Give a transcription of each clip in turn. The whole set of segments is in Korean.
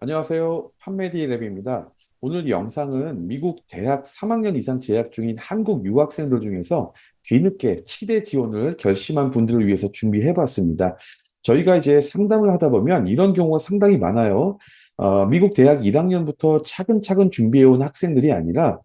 안녕하세요. 판메디랩입니다. 오늘 영상은 미국 대학 3학년 이상 재학 중인 한국 유학생들 중에서 뒤늦게 치대 지원을 결심한 분들을 위해서 준비해 봤습니다. 저희가 이제 상담을 하다 보면 이런 경우가 상당히 많아요. 미국 대학 1학년부터 차근차근 준비해 온 학생들이 아니라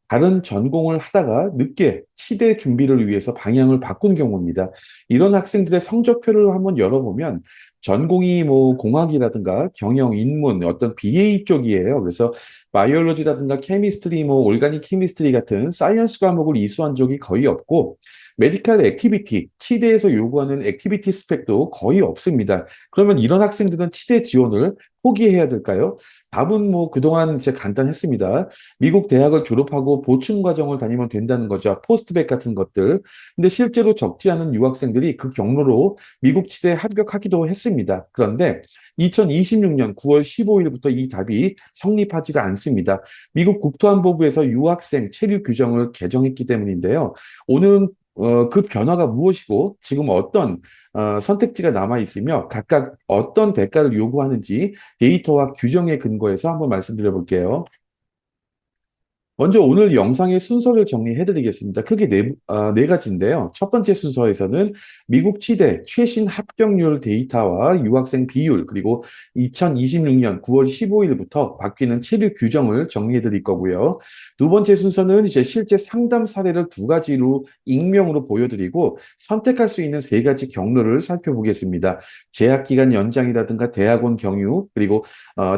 다른 전공을 하다가 늦게 치대 준비를 위해서 방향을 바꾼 경우입니다. 이런 학생들의 성적표를 한번 열어보면 전공이 뭐 공학이라든가 경영, 인문, 어떤 BA 쪽이에요. 그래서 바이올로지라든가 케미스트리, 뭐 올가닉 케미스트리 같은 사이언스 과목을 이수한 적이 거의 없고 메디컬 액티비티, 치대에서 요구하는 액티비티 스펙도 거의 없습니다. 그러면 이런 학생들은 치대 지원을 포기해야 될까요? 답은 뭐 그동안 이제 간단했습니다. 미국 대학을 졸업하고 보충 과정을 다니면 된다는 거죠. 포스트백 같은 것들. 근데 실제로 적지 않은 유학생들이 그 경로로 미국 치대에 합격하기도 했습니다. 그런데 2026년 9월 15일부터 이 답이 성립하지가 않습니다. 미국 국토안보부에서 유학생 체류 규정을 개정했기 때문인데요. 오늘은 그 변화가 무엇이고 지금 어떤 선택지가 남아 있으며 각각 어떤 대가를 요구하는지 데이터와 규정에 근거해서 한번 말씀드려 볼게요. 먼저 오늘 영상의 순서를 정리해 드리겠습니다. 크게 네 가지인데요. 첫 번째 순서에서는 미국 치대 최신 합격률 데이터와 유학생 비율, 그리고 2026년 9월 15일부터 바뀌는 체류 규정을 정리해 드릴 거고요. 두 번째 순서는 이제 실제 상담 사례를 두 가지로 익명으로 보여드리고 선택할 수 있는 세 가지 경로를 살펴보겠습니다. 재학 기간 연장이라든가 대학원 경유, 그리고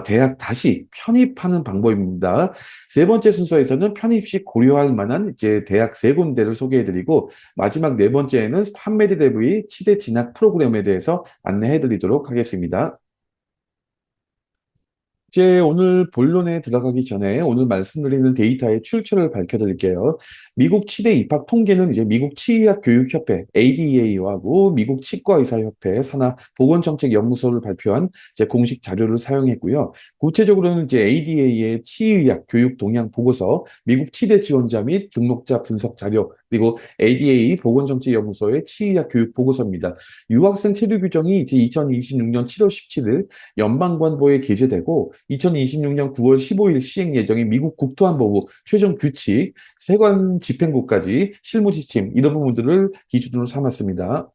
대학 다시 편입하는 방법입니다. 세 번째 순서에서는 편입 시 고려할 만한 이제 대학 세 군데를 소개해드리고 마지막 네 번째에는 판메디랩의 치대 진학 프로그램에 대해서 안내해드리도록 하겠습니다. 이제 오늘 본론에 들어가기 전에 오늘 말씀드리는 데이터의 출처를 밝혀드릴게요. 미국 치대 입학 통계는 이제 미국 치의학 교육협회 ADA하고 미국 치과의사협회 산하 보건정책연구소를 발표한 이제 공식 자료를 사용했고요. 구체적으로는 이제 ADA의 치의학 교육 동향 보고서, 미국 치대 지원자 및 등록자 분석 자료, 그리고 ADA 보건정책연구소의 치의학 교육 보고서입니다. 유학생 체류 규정이 이제 2026년 7월 17일 연방관보에 게재되고 2026년 9월 15일 시행 예정인 미국 국토안보부 최종 규칙, 세관 집행부까지 실무 지침 이런 부분들을 기준으로 삼았습니다.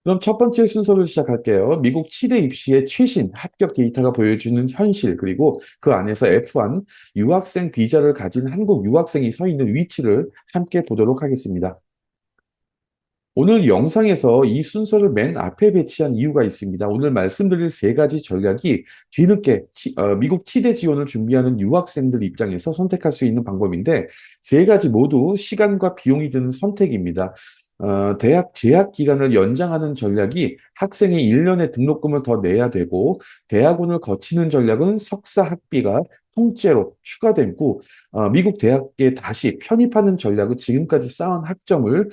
그럼 첫 번째 순서를 시작할게요. 미국 치대 입시의 최신 합격 데이터가 보여주는 현실, 그리고 그 안에서 F1 유학생 비자를 가진 한국 유학생이 서 있는 위치를 함께 보도록 하겠습니다. 오늘 영상에서 이 순서를 맨 앞에 배치한 이유가 있습니다. 오늘 말씀드릴 세 가지 전략이 뒤늦게 미국 치대 지원을 준비하는 유학생들 입장에서 선택할 수 있는 방법인데 세 가지 모두 시간과 비용이 드는 선택입니다. 대학 재학 기간을 연장하는 전략이 학생이 1년의 등록금을 더 내야 되고 대학원을 거치는 전략은 석사 학비가 통째로 추가되고 미국 대학에 다시 편입하는 전략은 지금까지 쌓은 학점을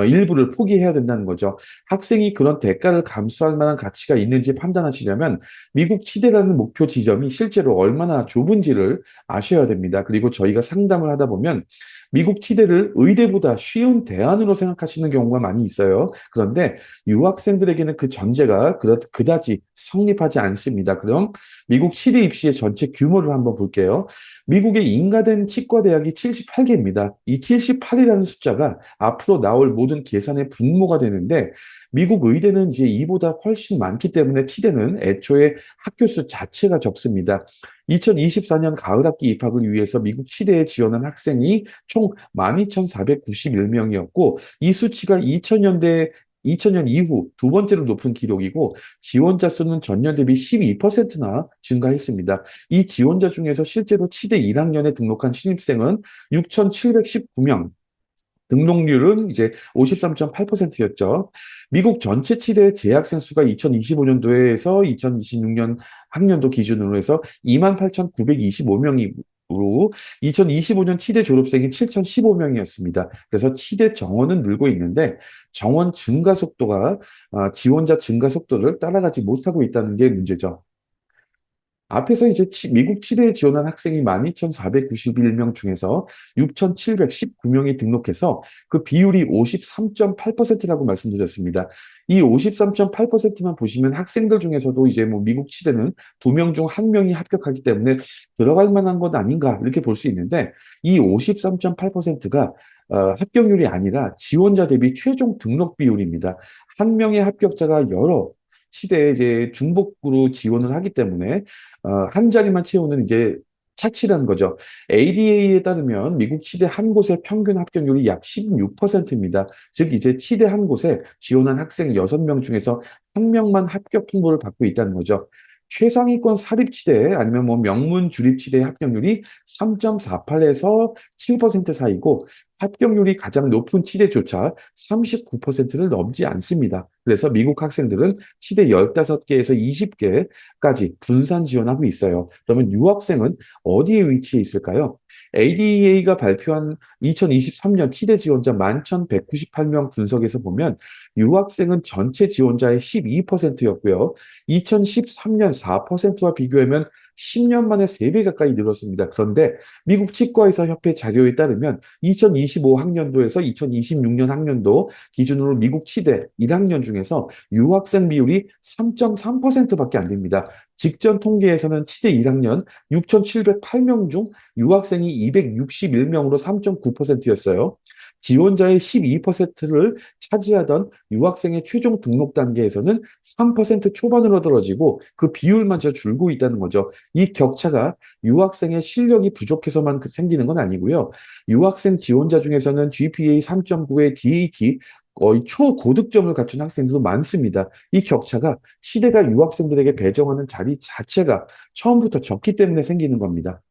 일부를 포기해야 된다는 거죠. 학생이 그런 대가를 감수할 만한 가치가 있는지 판단하시려면 미국 치대라는 목표 지점이 실제로 얼마나 좁은지를 아셔야 됩니다. 그리고 저희가 상담을 하다 보면 미국 치대를 의대보다 쉬운 대안으로 생각하시는 경우가 많이 있어요. 그런데 유학생들에게는 그 전제가 그다지 성립하지 않습니다. 그럼 미국 치대 입시의 전체 규모를 한번 볼게요. 미국의 인가된 치과대학이 78개입니다. 이 78이라는 숫자가 앞으로 나올 모든 계산의 분모가 되는데 미국 의대는 이제 이보다 훨씬 많기 때문에 치대는 애초에 학교 수 자체가 적습니다. 2024년 가을 학기 입학을 위해서 미국 치대에 지원한 학생이 총 12,491명이었고 이 수치가 2000년 이후 두 번째로 높은 기록이고 지원자 수는 전년 대비 12%나 증가했습니다. 이 지원자 중에서 실제로 치대 1학년에 등록한 신입생은 6,719명, 등록률은 이제 53.8%였죠. 미국 전체 치대 재학생 수가 2025년도에서 2026년 학년도 기준으로 해서 28,925명이로 2025년 치대 졸업생이 7,015명이었습니다. 그래서 치대 정원은 늘고 있는데 정원 증가 속도가 지원자 증가 속도를 따라가지 못하고 있다는 게 문제죠. 앞에서 이제 미국 치대에 지원한 학생이 12,491명 중에서 6,719명이 등록해서 그 비율이 53.8%라고 말씀드렸습니다. 이 53.8%만 보시면 학생들 중에서도 이제 뭐 미국 치대는 2명 중 1명이 합격하기 때문에 들어갈 만한 것 아닌가 이렇게 볼 수 있는데 이 53.8%가 합격률이 아니라 지원자 대비 최종 등록 비율입니다. 한 명의 합격자가 여러 시대에 이제 중복으로 지원을 하기 때문에 한 자리만 채우는 이제 착취라는 거죠. ADA에 따르면 미국 치대 한 곳의 평균 합격률이 약 16%입니다. 즉 이제 치대 한 곳에 지원한 학생 6명 중에서 한 명만 합격 통보를 받고 있다는 거죠. 최상위권 사립치대 아니면 뭐 명문 주립치대의 합격률이 3.48에서 7% 사이고 합격률이 가장 높은 치대조차 39%를 넘지 않습니다. 그래서 미국 학생들은 치대 15개에서 20개까지 분산 지원하고 있어요. 그러면 유학생은 어디에 위치해 있을까요? ADA가 발표한 2023년 치대 지원자 11,198명 분석에서 보면 유학생은 전체 지원자의 12%였고요. 2013년 4%와 비교하면 10년 만에 3배 가까이 늘었습니다. 그런데 미국 치과의사 협회 자료에 따르면 2025학년도에서 2026년 학년도 기준으로 미국 치대 1학년 중에서 유학생 비율이 3.3%밖에 안 됩니다. 직전 통계에서는 치대 1학년 6,708명 중 유학생이 261명으로 3.9%였어요. 지원자의 12%를 차지하던 유학생의 최종 등록 단계에서는 3% 초반으로 떨어지고 그 비율마저 줄고 있다는 거죠. 이 격차가 유학생의 실력이 부족해서만 생기는 건 아니고요. 유학생 지원자 중에서는 GPA 3.9의 DAT 거의 초고득점을 갖춘 학생들도 많습니다. 이 격차가 시대가 유학생들에게 배정하는 자리 자체가 처음부터 적기 때문에 생기는 겁니다.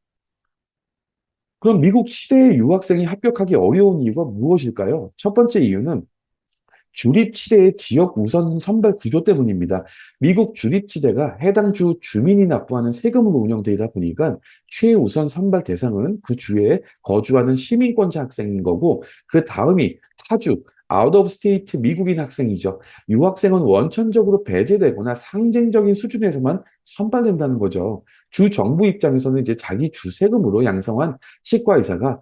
그럼 미국 시대의 유학생이 합격하기 어려운 이유가 무엇일까요? 첫 번째 이유는 주립치대의 지역 우선 선발 구조 때문입니다. 미국 주립치대가 해당 주 주민이 납부하는 세금으로 운영되다 보니까 최우선 선발 대상은 그 주에 거주하는 시민권자 학생인 거고 그 다음이 타주, 아웃 오브 스테이트 미국인 학생이죠. 유학생은 원천적으로 배제되거나 상징적인 수준에서만 선발된다는 거죠. 주 정부 입장에서는 이제 자기 주 세금으로 양성한 치과 의사가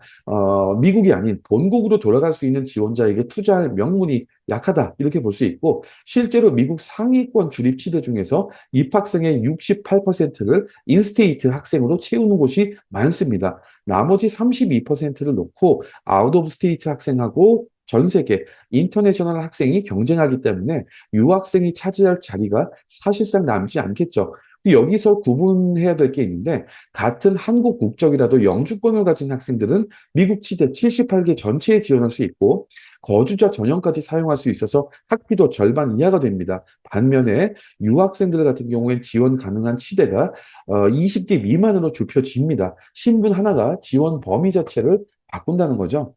미국이 아닌 본국으로 돌아갈 수 있는 지원자에게 투자할 명분이 약하다 이렇게 볼 수 있고 실제로 미국 상위권 주립치대 중에서 입학생의 68%를 인스테이트 학생으로 채우는 곳이 많습니다. 나머지 32%를 놓고 아웃 오브 스테이트 학생하고 전 세계 인터내셔널 학생이 경쟁하기 때문에 유학생이 차지할 자리가 사실상 남지 않겠죠. 여기서 구분해야 될 게 있는데 같은 한국 국적이라도 영주권을 가진 학생들은 미국 치대 78개 전체에 지원할 수 있고 거주자 전형까지 사용할 수 있어서 학비도 절반 이하가 됩니다. 반면에 유학생들 같은 경우엔 지원 가능한 치대가 20개 미만으로 좁혀집니다. 신분 하나가 지원 범위 자체를 바꾼다는 거죠.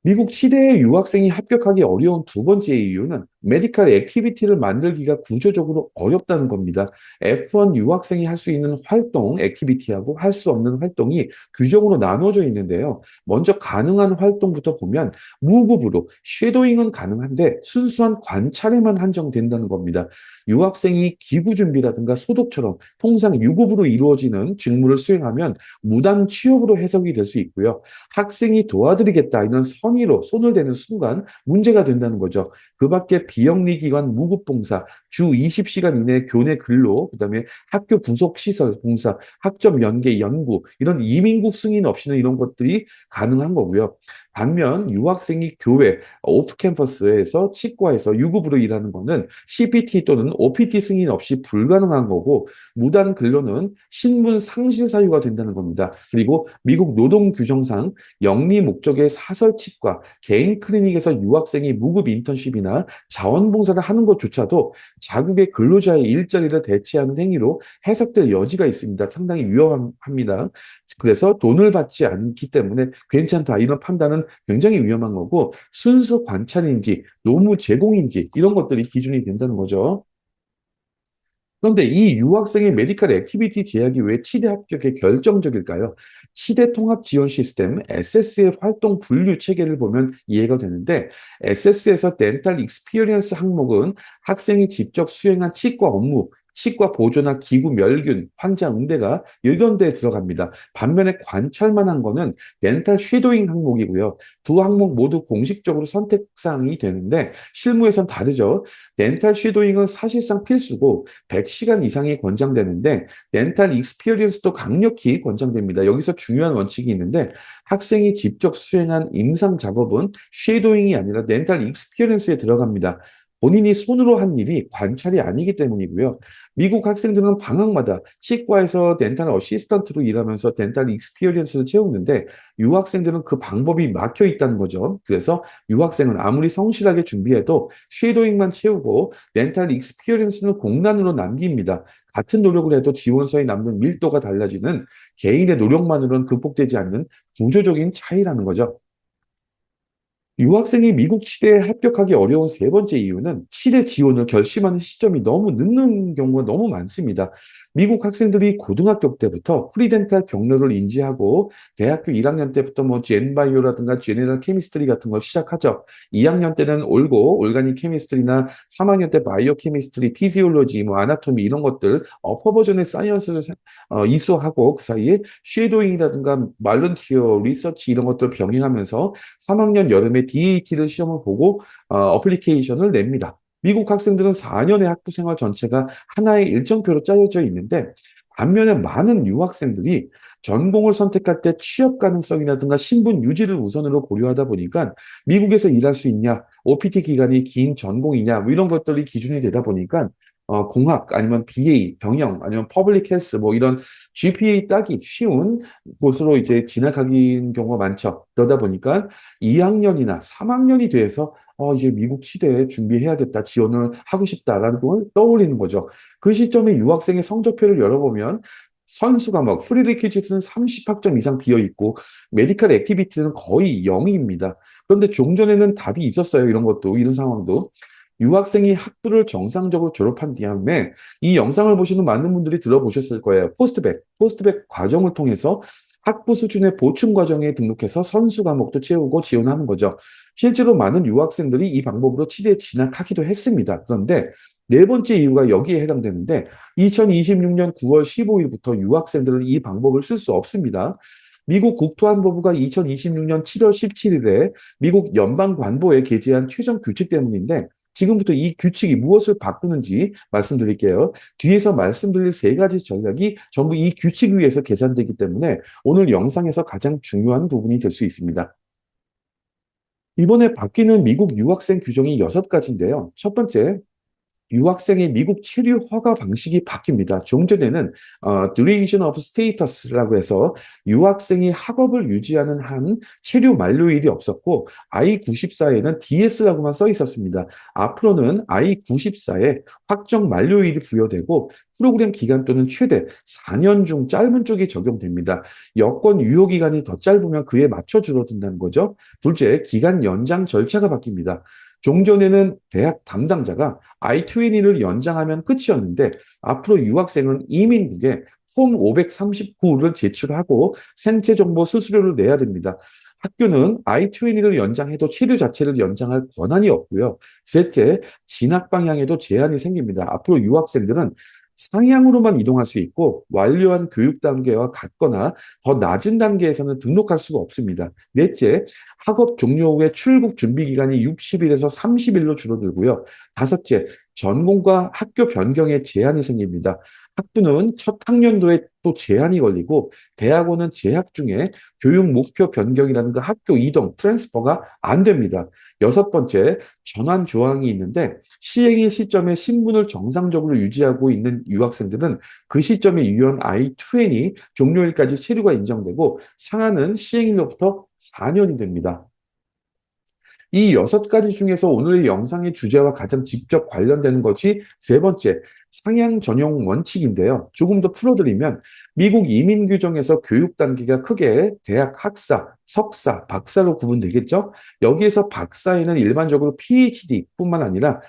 미국 치대의 유학생이 합격하기 어려운 두 번째 이유는 메디컬 액티비티를 만들기가 구조적으로 어렵다는 겁니다. F1 유학생이 할 수 있는 활동, 액티비티하고 할 수 없는 활동이 규정으로 나눠져 있는데요. 먼저 가능한 활동부터 보면 무급으로 쉐도잉은 가능한데 순수한 관찰에만 한정된다는 겁니다. 유학생이 기구 준비라든가 소독처럼 통상 유급으로 이루어지는 직무를 수행하면 무단 취업으로 해석이 될 수 있고요. 학생이 도와드리겠다 이런 선의로 손을 대는 순간 문제가 된다는 거죠. 그 밖에 비영리 기관 무급봉사, 주 20시간 이내 교내 근로, 그다음에 학교 부속 시설 봉사, 학점 연계 연구 이런 이민국 승인 없이는 이런 것들이 가능한 거고요. 반면 유학생이 교회, 오프 캠퍼스에서 치과에서 유급으로 일하는 거는 CPT 또는 OPT 승인 없이 불가능한 거고 무단 근로는 신분 상실 사유가 된다는 겁니다. 그리고 미국 노동 규정상 영리 목적의 사설 치과, 개인 클리닉에서 유학생이 무급 인턴십이나 자원봉사를 하는 것조차도 자국의 근로자의 일자리를 대체하는 행위로 해석될 여지가 있습니다. 상당히 위험합니다. 그래서 돈을 받지 않기 때문에 괜찮다 이런 판단은 굉장히 위험한 거고 순수 관찰인지 노무 제공인지 이런 것들이 기준이 된다는 거죠. 그런데 이 유학생의 메디컬 액티비티 제약이 왜 치대 합격에 결정적일까요? 치대 통합 지원 시스템 SS의 활동 분류 체계를 보면 이해가 되는데 SS에서 덴탈 익스피리언스 항목은 학생이 직접 수행한 치과 업무 치과 보조나 기구 멸균, 환자 응대가 이런 데에 들어갑니다. 반면에 관찰만 한 거는 덴탈 쉐도잉 항목이고요. 두 항목 모두 공식적으로 선택 사항이 되는데 실무에선 다르죠. 덴탈 쉐도잉은 사실상 필수고 100시간 이상이 권장되는데 덴탈 익스피리언스도 강력히 권장됩니다. 여기서 중요한 원칙이 있는데 학생이 직접 수행한 임상 작업은 쉐도잉이 아니라 덴탈 익스피리언스에 들어갑니다. 본인이 손으로 한 일이 관찰이 아니기 때문이고요. 미국 학생들은 방학마다 치과에서 덴탈 어시스턴트로 일하면서 덴탈 익스피리언스를 채우는데 유학생들은 그 방법이 막혀 있다는 거죠. 그래서 유학생은 아무리 성실하게 준비해도 쉐도잉만 채우고 덴탈 익스피리언스는 공란으로 남깁니다. 같은 노력을 해도 지원서에 남는 밀도가 달라지는 개인의 노력만으로는 극복되지 않는 구조적인 차이라는 거죠. 유학생이 미국 치대에 합격하기 어려운 세 번째 이유는 치대 지원을 결심하는 시점이 너무 늦는 경우가 너무 많습니다. 미국 학생들이 고등학교 때부터 프리덴탈 경로를 인지하고 대학교 1학년 때부터 뭐 젠바이오라든가 제네럴 케미스트리 같은 걸 시작하죠. 2학년 때는 올고 올가닉 케미스트리나 3학년 때 바이오 케미스트리, 피지올로지, 뭐 아나토미 이런 것들 어퍼 버전의 사이언스를 이수하고 그 사이에 쉐도잉이라든가 말런티어 리서치 이런 것들 병행하면서 3학년 여름에 DAT를 시험을 보고 어플리케이션을 냅니다. 미국 학생들은 4년의 학부 생활 전체가 하나의 일정표로 짜여져 있는데 반면에 많은 유학생들이 전공을 선택할 때 취업 가능성이라든가 신분 유지를 우선으로 고려하다 보니까 미국에서 일할 수 있냐, OPT 기간이 긴 전공이냐, 뭐 이런 것들이 기준이 되다 보니까 공학 아니면 BA, 경영 아니면 퍼블릭 헬스 뭐 이런 GPA 따기 쉬운 곳으로 이제 진학하는 경우가 많죠. 그러다 보니까 2학년이나 3학년이 돼서 이제 미국 치대에 준비해야겠다, 지원을 하고 싶다라는 걸 떠올리는 거죠. 그 시점에 유학생의 성적표를 열어보면 선수 과목, 프리 리퀴짓은 30학점 이상 비어 있고 메디컬 액티비티는 거의 0입니다. 그런데 종전에는 답이 있었어요. 이런 것도, 이런 상황도. 유학생이 학부를 정상적으로 졸업한 다음에 이 영상을 보시는 많은 분들이 들어보셨을 거예요. 포스트백 과정을 통해서 학부 수준의 보충 과정에 등록해서 선수 과목도 채우고 지원하는 거죠. 실제로 많은 유학생들이 이 방법으로 치대에 진학하기도 했습니다. 그런데 네 번째 이유가 여기에 해당되는데 2026년 9월 15일부터 유학생들은 이 방법을 쓸 수 없습니다. 미국 국토안보부가 2026년 7월 17일에 미국 연방관보에 게재한 최종 규칙 때문인데 지금부터 이 규칙이 무엇을 바꾸는지 말씀드릴게요. 뒤에서 말씀드릴 세 가지 전략이 전부 이 규칙 위에서 계산되기 때문에 오늘 영상에서 가장 중요한 부분이 될 수 있습니다. 이번에 바뀌는 미국 유학생 규정이 6가지인데요. 첫 번째, 유학생의 미국 체류 허가 방식이 바뀝니다. 종전에는 duration of status라고 해서 유학생이 학업을 유지하는 한 체류 만료일이 없었고 I-94에는 DS라고만 써 있었습니다. 앞으로는 I-94에 확정 만료일이 부여되고 프로그램 기간 또는 최대 4년 중 짧은 쪽이 적용됩니다. 여권 유효 기간이 더 짧으면 그에 맞춰 줄어든다는 거죠. 둘째, 기간 연장 절차가 바뀝니다. 종전에는 대학 담당자가 I-20를 연장하면 끝이었는데 앞으로 유학생은 이민국에 폼 539를 제출하고 생체 정보 수수료를 내야 됩니다. 학교는 I-20를 연장해도 체류 자체를 연장할 권한이 없고요. 셋째, 진학 방향에도 제한이 생깁니다. 앞으로 유학생들은 상향으로만 이동할 수 있고 완료한 교육 단계와 같거나 더 낮은 단계에서는 등록할 수가 없습니다. 넷째, 학업 종료 후에 출국 준비 기간이 60일에서 30일로 줄어들고요. 다섯째, 전공과 학교 변경에 제한이 생깁니다. 학부는 첫 학년도에 또 제한이 걸리고 대학원은 재학 중에 교육 목표 변경이라든가 학교 이동, 트랜스퍼가 안 됩니다. 여섯 번째, 전환 조항이 있는데 시행일 시점에 신분을 정상적으로 유지하고 있는 유학생들은 그 시점에 유효한 I-20 종료일까지 체류가 인정되고 상한은 시행일로부터 4년이 됩니다. 이 6가지 중에서 오늘의 영상의 주제와 가장 직접 관련되는 것이 세 번째, 상향 전용 원칙인데요. 조금 더 풀어드리면 미국 이민 규정에서 교육 단계가 크게 대학 학사, 석사, 박사로 구분되겠죠. 여기에서 박사에는 일반적으로 PhD뿐만 아니라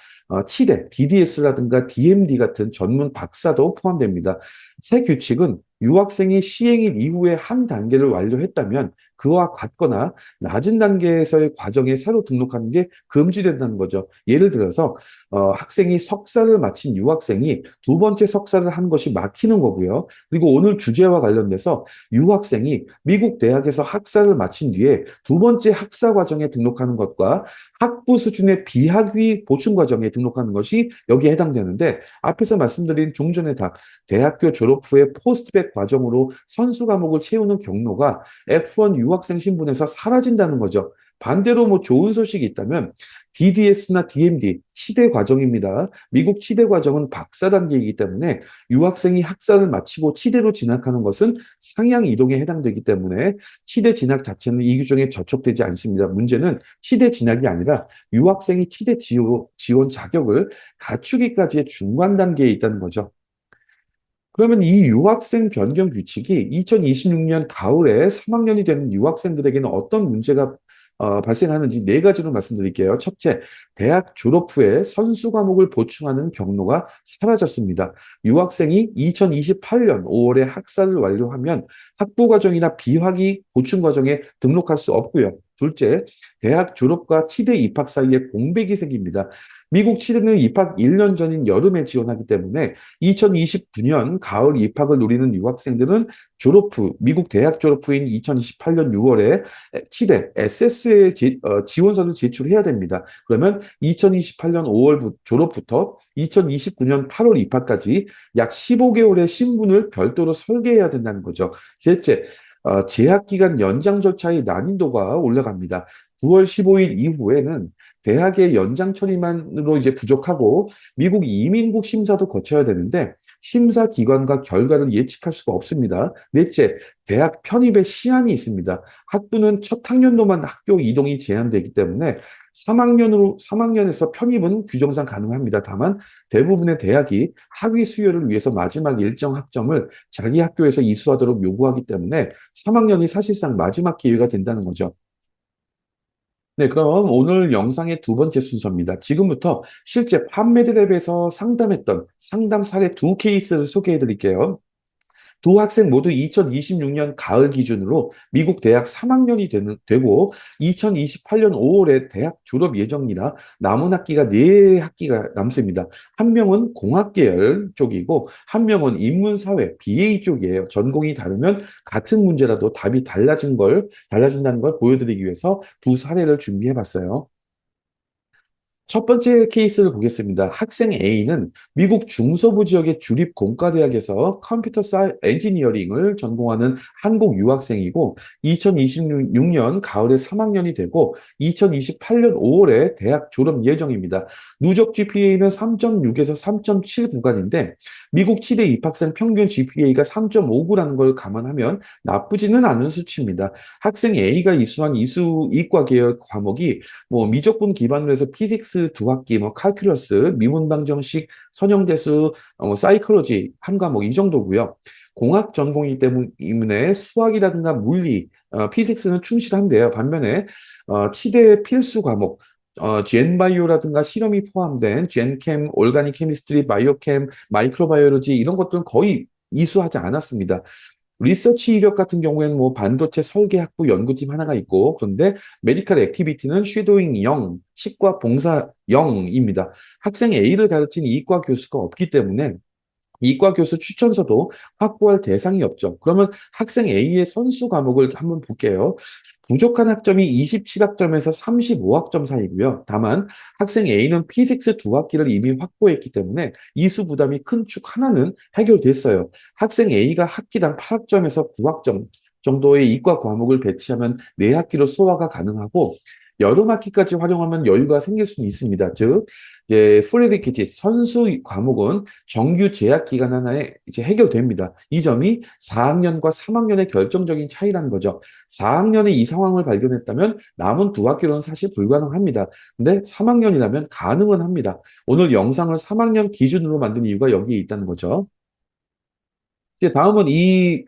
치대, BDS라든가 DMD 같은 전문 박사도 포함됩니다. 새 규칙은 유학생이 시행일 이후에 한 단계를 완료했다면 그와 같거나 낮은 단계에서의 과정에 새로 등록하는 게 금지된다는 거죠. 예를 들어서 학생이 석사를 마친 유학생이 두 번째 석사를 한 것이 막히는 거고요. 그리고 오늘 주제와 관련돼서 유학생이 미국 대학에서 학사를 마친 뒤에 두 번째 학사 과정에 등록하는 것과 학부 수준의 비학위 보충 과정에 등록하는 것이 여기에 해당되는데 앞에서 말씀드린 종전의 닭, 대학교 졸업 후에 포스트백 과정으로 선수 과목을 채우는 경로가 F1 유학생 신분에서 사라진다는 거죠. 반대로 뭐 좋은 소식이 있다면 DDS나 DMD, 치대 과정입니다. 미국 치대 과정은 박사 단계이기 때문에 유학생이 학사를 마치고 치대로 진학하는 것은 상향 이동에 해당되기 때문에 치대 진학 자체는 이 규정에 저촉되지 않습니다. 문제는 치대 진학이 아니라 유학생이 치대 지원 자격을 갖추기까지의 중간 단계에 있다는 거죠. 그러면 이 유학생 변경 규칙이 2026년 가을에 3학년이 되는 유학생들에게는 어떤 문제가 발생하는지 네 가지로 말씀드릴게요. 첫째, 대학 졸업 후에 선수 과목을 보충하는 경로가 사라졌습니다. 유학생이 2028년 5월에 학사를 완료하면 학부 과정이나 비학위 보충 과정에 등록할 수 없고요. 둘째, 대학 졸업과 치대 입학 사이에 공백이 생깁니다. 미국 치대는 입학 1년 전인 여름에 지원하기 때문에 2029년 가을 입학을 노리는 유학생들은 졸업 후, 미국 대학 졸업 후인 2028년 6월에 치대, SS에 지원서를 제출해야 됩니다. 그러면 2028년 5월 졸업부터 2029년 8월 입학까지 약 15개월의 신분을 별도로 설계해야 된다는 거죠. 셋째, 재학 기간 연장 절차의 난이도가 올라갑니다. 9월 15일 이후에는 대학의 연장 처리만으로 이제 부족하고 미국 이민국 심사도 거쳐야 되는데 심사 기관과 결과를 예측할 수가 없습니다. 넷째, 대학 편입의 시한이 있습니다. 학부는 첫 학년도만 학교 이동이 제한되기 때문에 3학년에서 편입은 규정상 가능합니다. 다만 대부분의 대학이 학위 수요를 위해서 마지막 일정 학점을 자기 학교에서 이수하도록 요구하기 때문에 3학년이 사실상 마지막 기회가 된다는 거죠. 네, 그럼 오늘 영상의 두 번째 순서입니다. 지금부터 실제 판매드랩에서 상담했던 상담 사례 두 케이스를 소개해 드릴게요. 두 학생 모두 2026년 가을 기준으로 미국 대학 3학년이 되고 2028년 5월에 대학 졸업 예정이라 남은 학기가 네학기가 남습니다. 한 명은 공학 계열 쪽이고 한 명은 인문사회 BA 쪽이에요. 전공이 다르면 같은 문제라도 답이 달라진다는 걸 보여드리기 위해서 두 사례를 준비해 봤어요. 첫 번째 케이스를 보겠습니다. 학생 A는 미국 중서부 지역의 주립 공과대학에서 컴퓨터 엔지니어링을 전공하는 한국 유학생이고 2026년 가을에 3학년이 되고 2028년 5월에 대학 졸업 예정입니다. 누적 GPA는 3.6에서 3.7 구간인데 미국 치대 입학생 평균 GPA가 3.59라는 걸 감안하면 나쁘지는 않은 수치입니다. 학생 A가 이수한 이과 계열 과목이 뭐 미적분 기반으로 해서 피직스 두 학기, 뭐 칼큘러스, 미분방정식, 선형대수, 사이콜로지 한 과목 이 정도고요. 공학 전공이기 때문에 수학이라든가 물리, 피직스는 충실한데요. 반면에 치대의 필수 과목 젠바이오라든가 실험이 포함된 젠캠, 올가닉 케미스트리, 바이오캠, 마이크로바이올로지 이런 것들은 거의 이수하지 않았습니다. 리서치 이력 같은 경우에는 뭐 반도체 설계 학부 연구팀 하나가 있고 그런데 메디컬 액티비티는 쉐도잉 0, 치과 봉사 0입니다. 학생 A를 가르친 이과 교수가 없기 때문에 이과 교수 추천서도 확보할 대상이 없죠. 그러면 학생 A의 선수 과목을 한번 볼게요. 부족한 학점이 27학점에서 35학점 사이고요. 다만 학생 A는 피직스 두 학기를 이미 확보했기 때문에 이수 부담이 큰 축 하나는 해결됐어요. 학생 A가 학기당 8학점에서 9학점 정도의 이과 과목을 배치하면 네학기로 소화가 가능하고 여름 학기까지 활용하면 여유가 생길 수는 있습니다. 즉, 이제 프리리퀴짓 선수 과목은 정규 재학 기간 하나에 이제 해결됩니다. 이 점이 4학년과 3학년의 결정적인 차이라는 거죠. 4학년에 이 상황을 발견했다면 남은 두 학기로는 사실 불가능합니다. 근데 3학년이라면 가능은 합니다. 오늘 영상을 3학년 기준으로 만든 이유가 여기에 있다는 거죠. 이제 다음은 A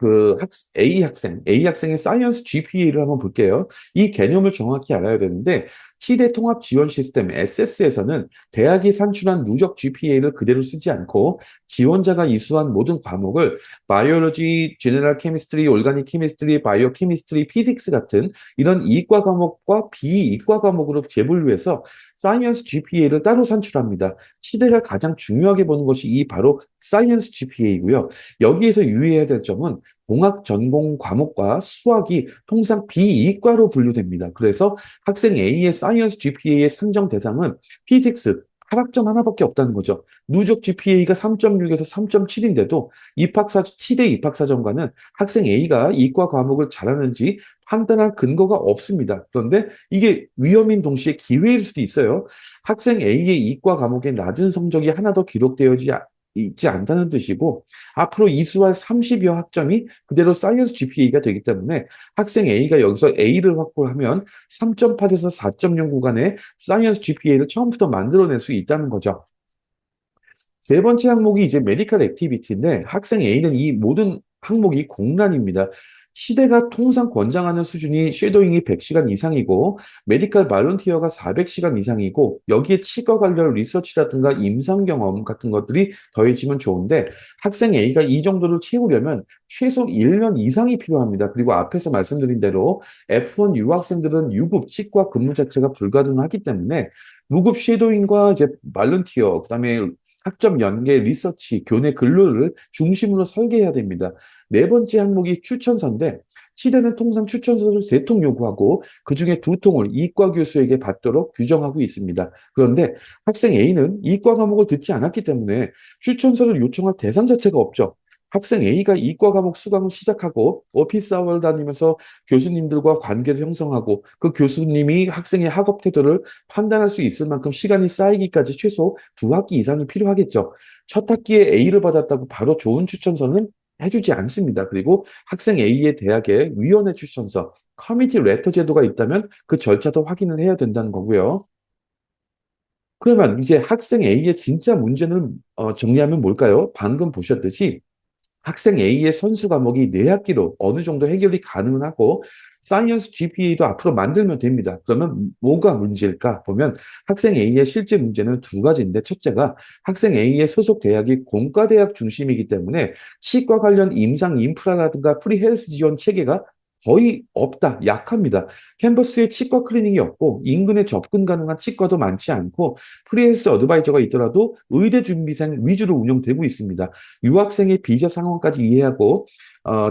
학생의 사이언스 GPA를 한번 볼게요. 이 개념을 정확히 알아야 되는데, 치대 통합 지원 시스템 SS에서는 대학이 산출한 누적 GPA를 그대로 쓰지 않고 지원자가 이수한 모든 과목을 바이오로지, 제너럴 케미스트리, 올가닉 케미스트리, 바이오 케미스트리, 피직스 같은 이런 이과 과목과 비이과 과목으로 재분류해서 사이언스 GPA를 따로 산출합니다. 치대가 가장 중요하게 보는 것이 이 바로 사이언스 GPA이고요. 여기에서 유의해야 될 점은 공학 전공 과목과 수학이 통상 비이과로 분류됩니다. 그래서 학생 A의 사이언스 GPA의 산정 대상은 피직스, 하락점 하나밖에 없다는 거죠. 누적 GPA가 3.6에서 3.7인데도 치대 입학사정관은 학생 A가 이과 과목을 잘하는지 판단할 근거가 없습니다. 그런데 이게 위험인 동시에 기회일 수도 있어요. 학생 A의 이과 과목에 낮은 성적이 하나도 기록되어지 있지 않다는 뜻이고 앞으로 이수할 30여 학점이 그대로 사이언스 GPA가 되기 때문에 학생 A가 여기서 A를 확보하면 3.8에서 4.0 구간의 사이언스 GPA를 처음부터 만들어낼 수 있다는 거죠. 세 번째 항목이 이제 메디컬 액티비티인데 학생 A는 이 모든 항목이 공란입니다. 치대가 통상 권장하는 수준이 쉐도잉이 100시간 이상이고 메디컬 발런티어가 400시간 이상이고 여기에 치과 관련 리서치라든가 임상 경험 같은 것들이 더해지면 좋은데 학생 A가 이 정도를 채우려면 최소 1년 이상이 필요합니다. 그리고 앞에서 말씀드린 대로 F1 유학생들은 유급 치과 근무 자체가 불가능하기 때문에 무급 쉐도잉과 이제 발런티어 그다음에 학점 연계, 리서치, 교내 근로를 중심으로 설계해야 됩니다. 네 번째 항목이 추천서인데 치대는 통상 추천서를 3통 요구하고 그중에 2통을 이과 교수에게 받도록 규정하고 있습니다. 그런데 학생 A는 이과 과목을 듣지 않았기 때문에 추천서를 요청할 대상 자체가 없죠. 학생 A가 이과 과목 수강을 시작하고 오피스 아워를 다니면서 교수님들과 관계를 형성하고 그 교수님이 학생의 학업 태도를 판단할 수 있을 만큼 시간이 쌓이기까지 최소 2학기 이상이 필요하겠죠. 첫 학기에 A를 받았다고 바로 좋은 추천서는 해주지 않습니다. 그리고 학생 A의 대학에 위원회 추천서, 커미티 레터 제도가 있다면 그 절차도 확인을 해야 된다는 거고요. 그러면 이제 학생 A의 진짜 문제는 정리하면 뭘까요? 방금 보셨듯이 학생 A의 선수 과목이 네 학기로 어느 정도 해결이 가능하고 사이언스 GPA도 앞으로 만들면 됩니다. 그러면 뭐가 문제일까 보면 학생 A의 실제 문제는 두 가지인데 첫째가 학생 A의 소속 대학이 공과대학 중심이기 때문에 치과 관련 임상 인프라라든가 프리헬스 지원 체계가 거의 없다, 약합니다. 캠퍼스에 치과 클리닉이 없고 인근에 접근 가능한 치과도 많지 않고 프리헬스 어드바이저가 있더라도 의대 준비생 위주로 운영되고 있습니다. 유학생의 비자 상황까지 이해하고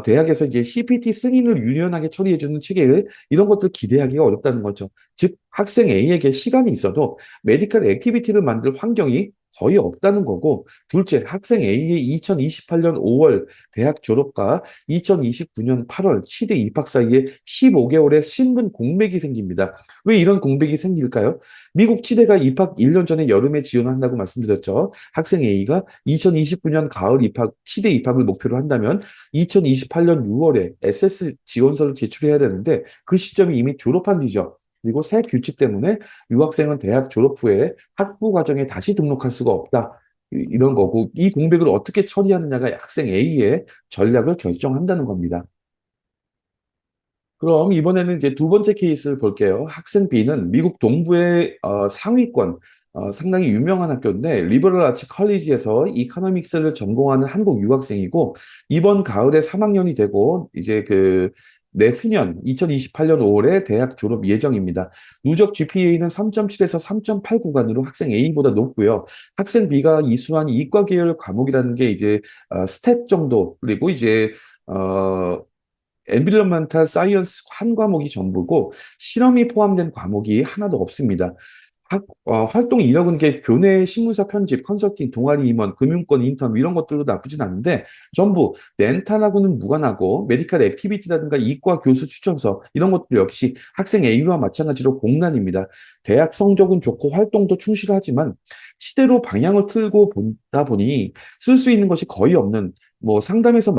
대학에서 이제 CPT 승인을 유연하게 처리해주는 체계를 이런 것들 기대하기가 어렵다는 거죠. 즉 학생 A에게 시간이 있어도 메디컬 액티비티를 만들 환경이 거의 없다는 거고 둘째 학생 A의 2028년 5월 대학 졸업과 2029년 8월 치대 입학 사이에 15개월의 신분 공백이 생깁니다. 왜 이런 공백이 생길까요? 미국 치대가 입학 1년 전에 여름에 지원한다고 말씀드렸죠. 학생 A가 2029년 가을 입학, 치대 입학을 목표로 한다면 2028년 6월에 SS 지원서를 제출해야 되는데 그 시점이 이미 졸업한 뒤죠. 그리고 새 규칙 때문에 유학생은 대학 졸업 후에 학부 과정에 다시 등록할 수가 없다. 이런 거고 이 공백을 어떻게 처리하느냐가 학생 A의 전략을 결정한다는 겁니다. 그럼 이번에는 이제 두 번째 케이스를 볼게요. 학생 B는 미국 동부의 상위권, 상당히 유명한 학교인데 리버럴 아츠 컬리지에서 이코노믹스를 전공하는 한국 유학생이고 이번 가을에 3학년이 되고 이제 그 내후년 2028년 5월에 대학 졸업 예정입니다. 누적 GPA는 3.7에서 3.8 구간으로 학생 A보다 높고요. 학생 B가 이수한 이과 계열 과목이라는 게 이제 스탯 정도 그리고 이제 엔비ronmental 사이언스 한 과목이 전부고 실험이 포함된 과목이 하나도 없습니다. 활동 이력은 게 교내 신문사 편집, 컨설팅, 동아리 임원, 금융권 인턴 이런 것들도 나쁘진 않은데 전부 렌탈하고는 무관하고 메디컬 액티비티라든가 이과 교수 추천서 이런 것들 역시 학생 A와 마찬가지로 공란입니다. 대학 성적은 좋고 활동도 충실하지만 시대로 방향을 틀고 보다 보니 쓸 수 있는 것이 거의 없는 뭐 상담에서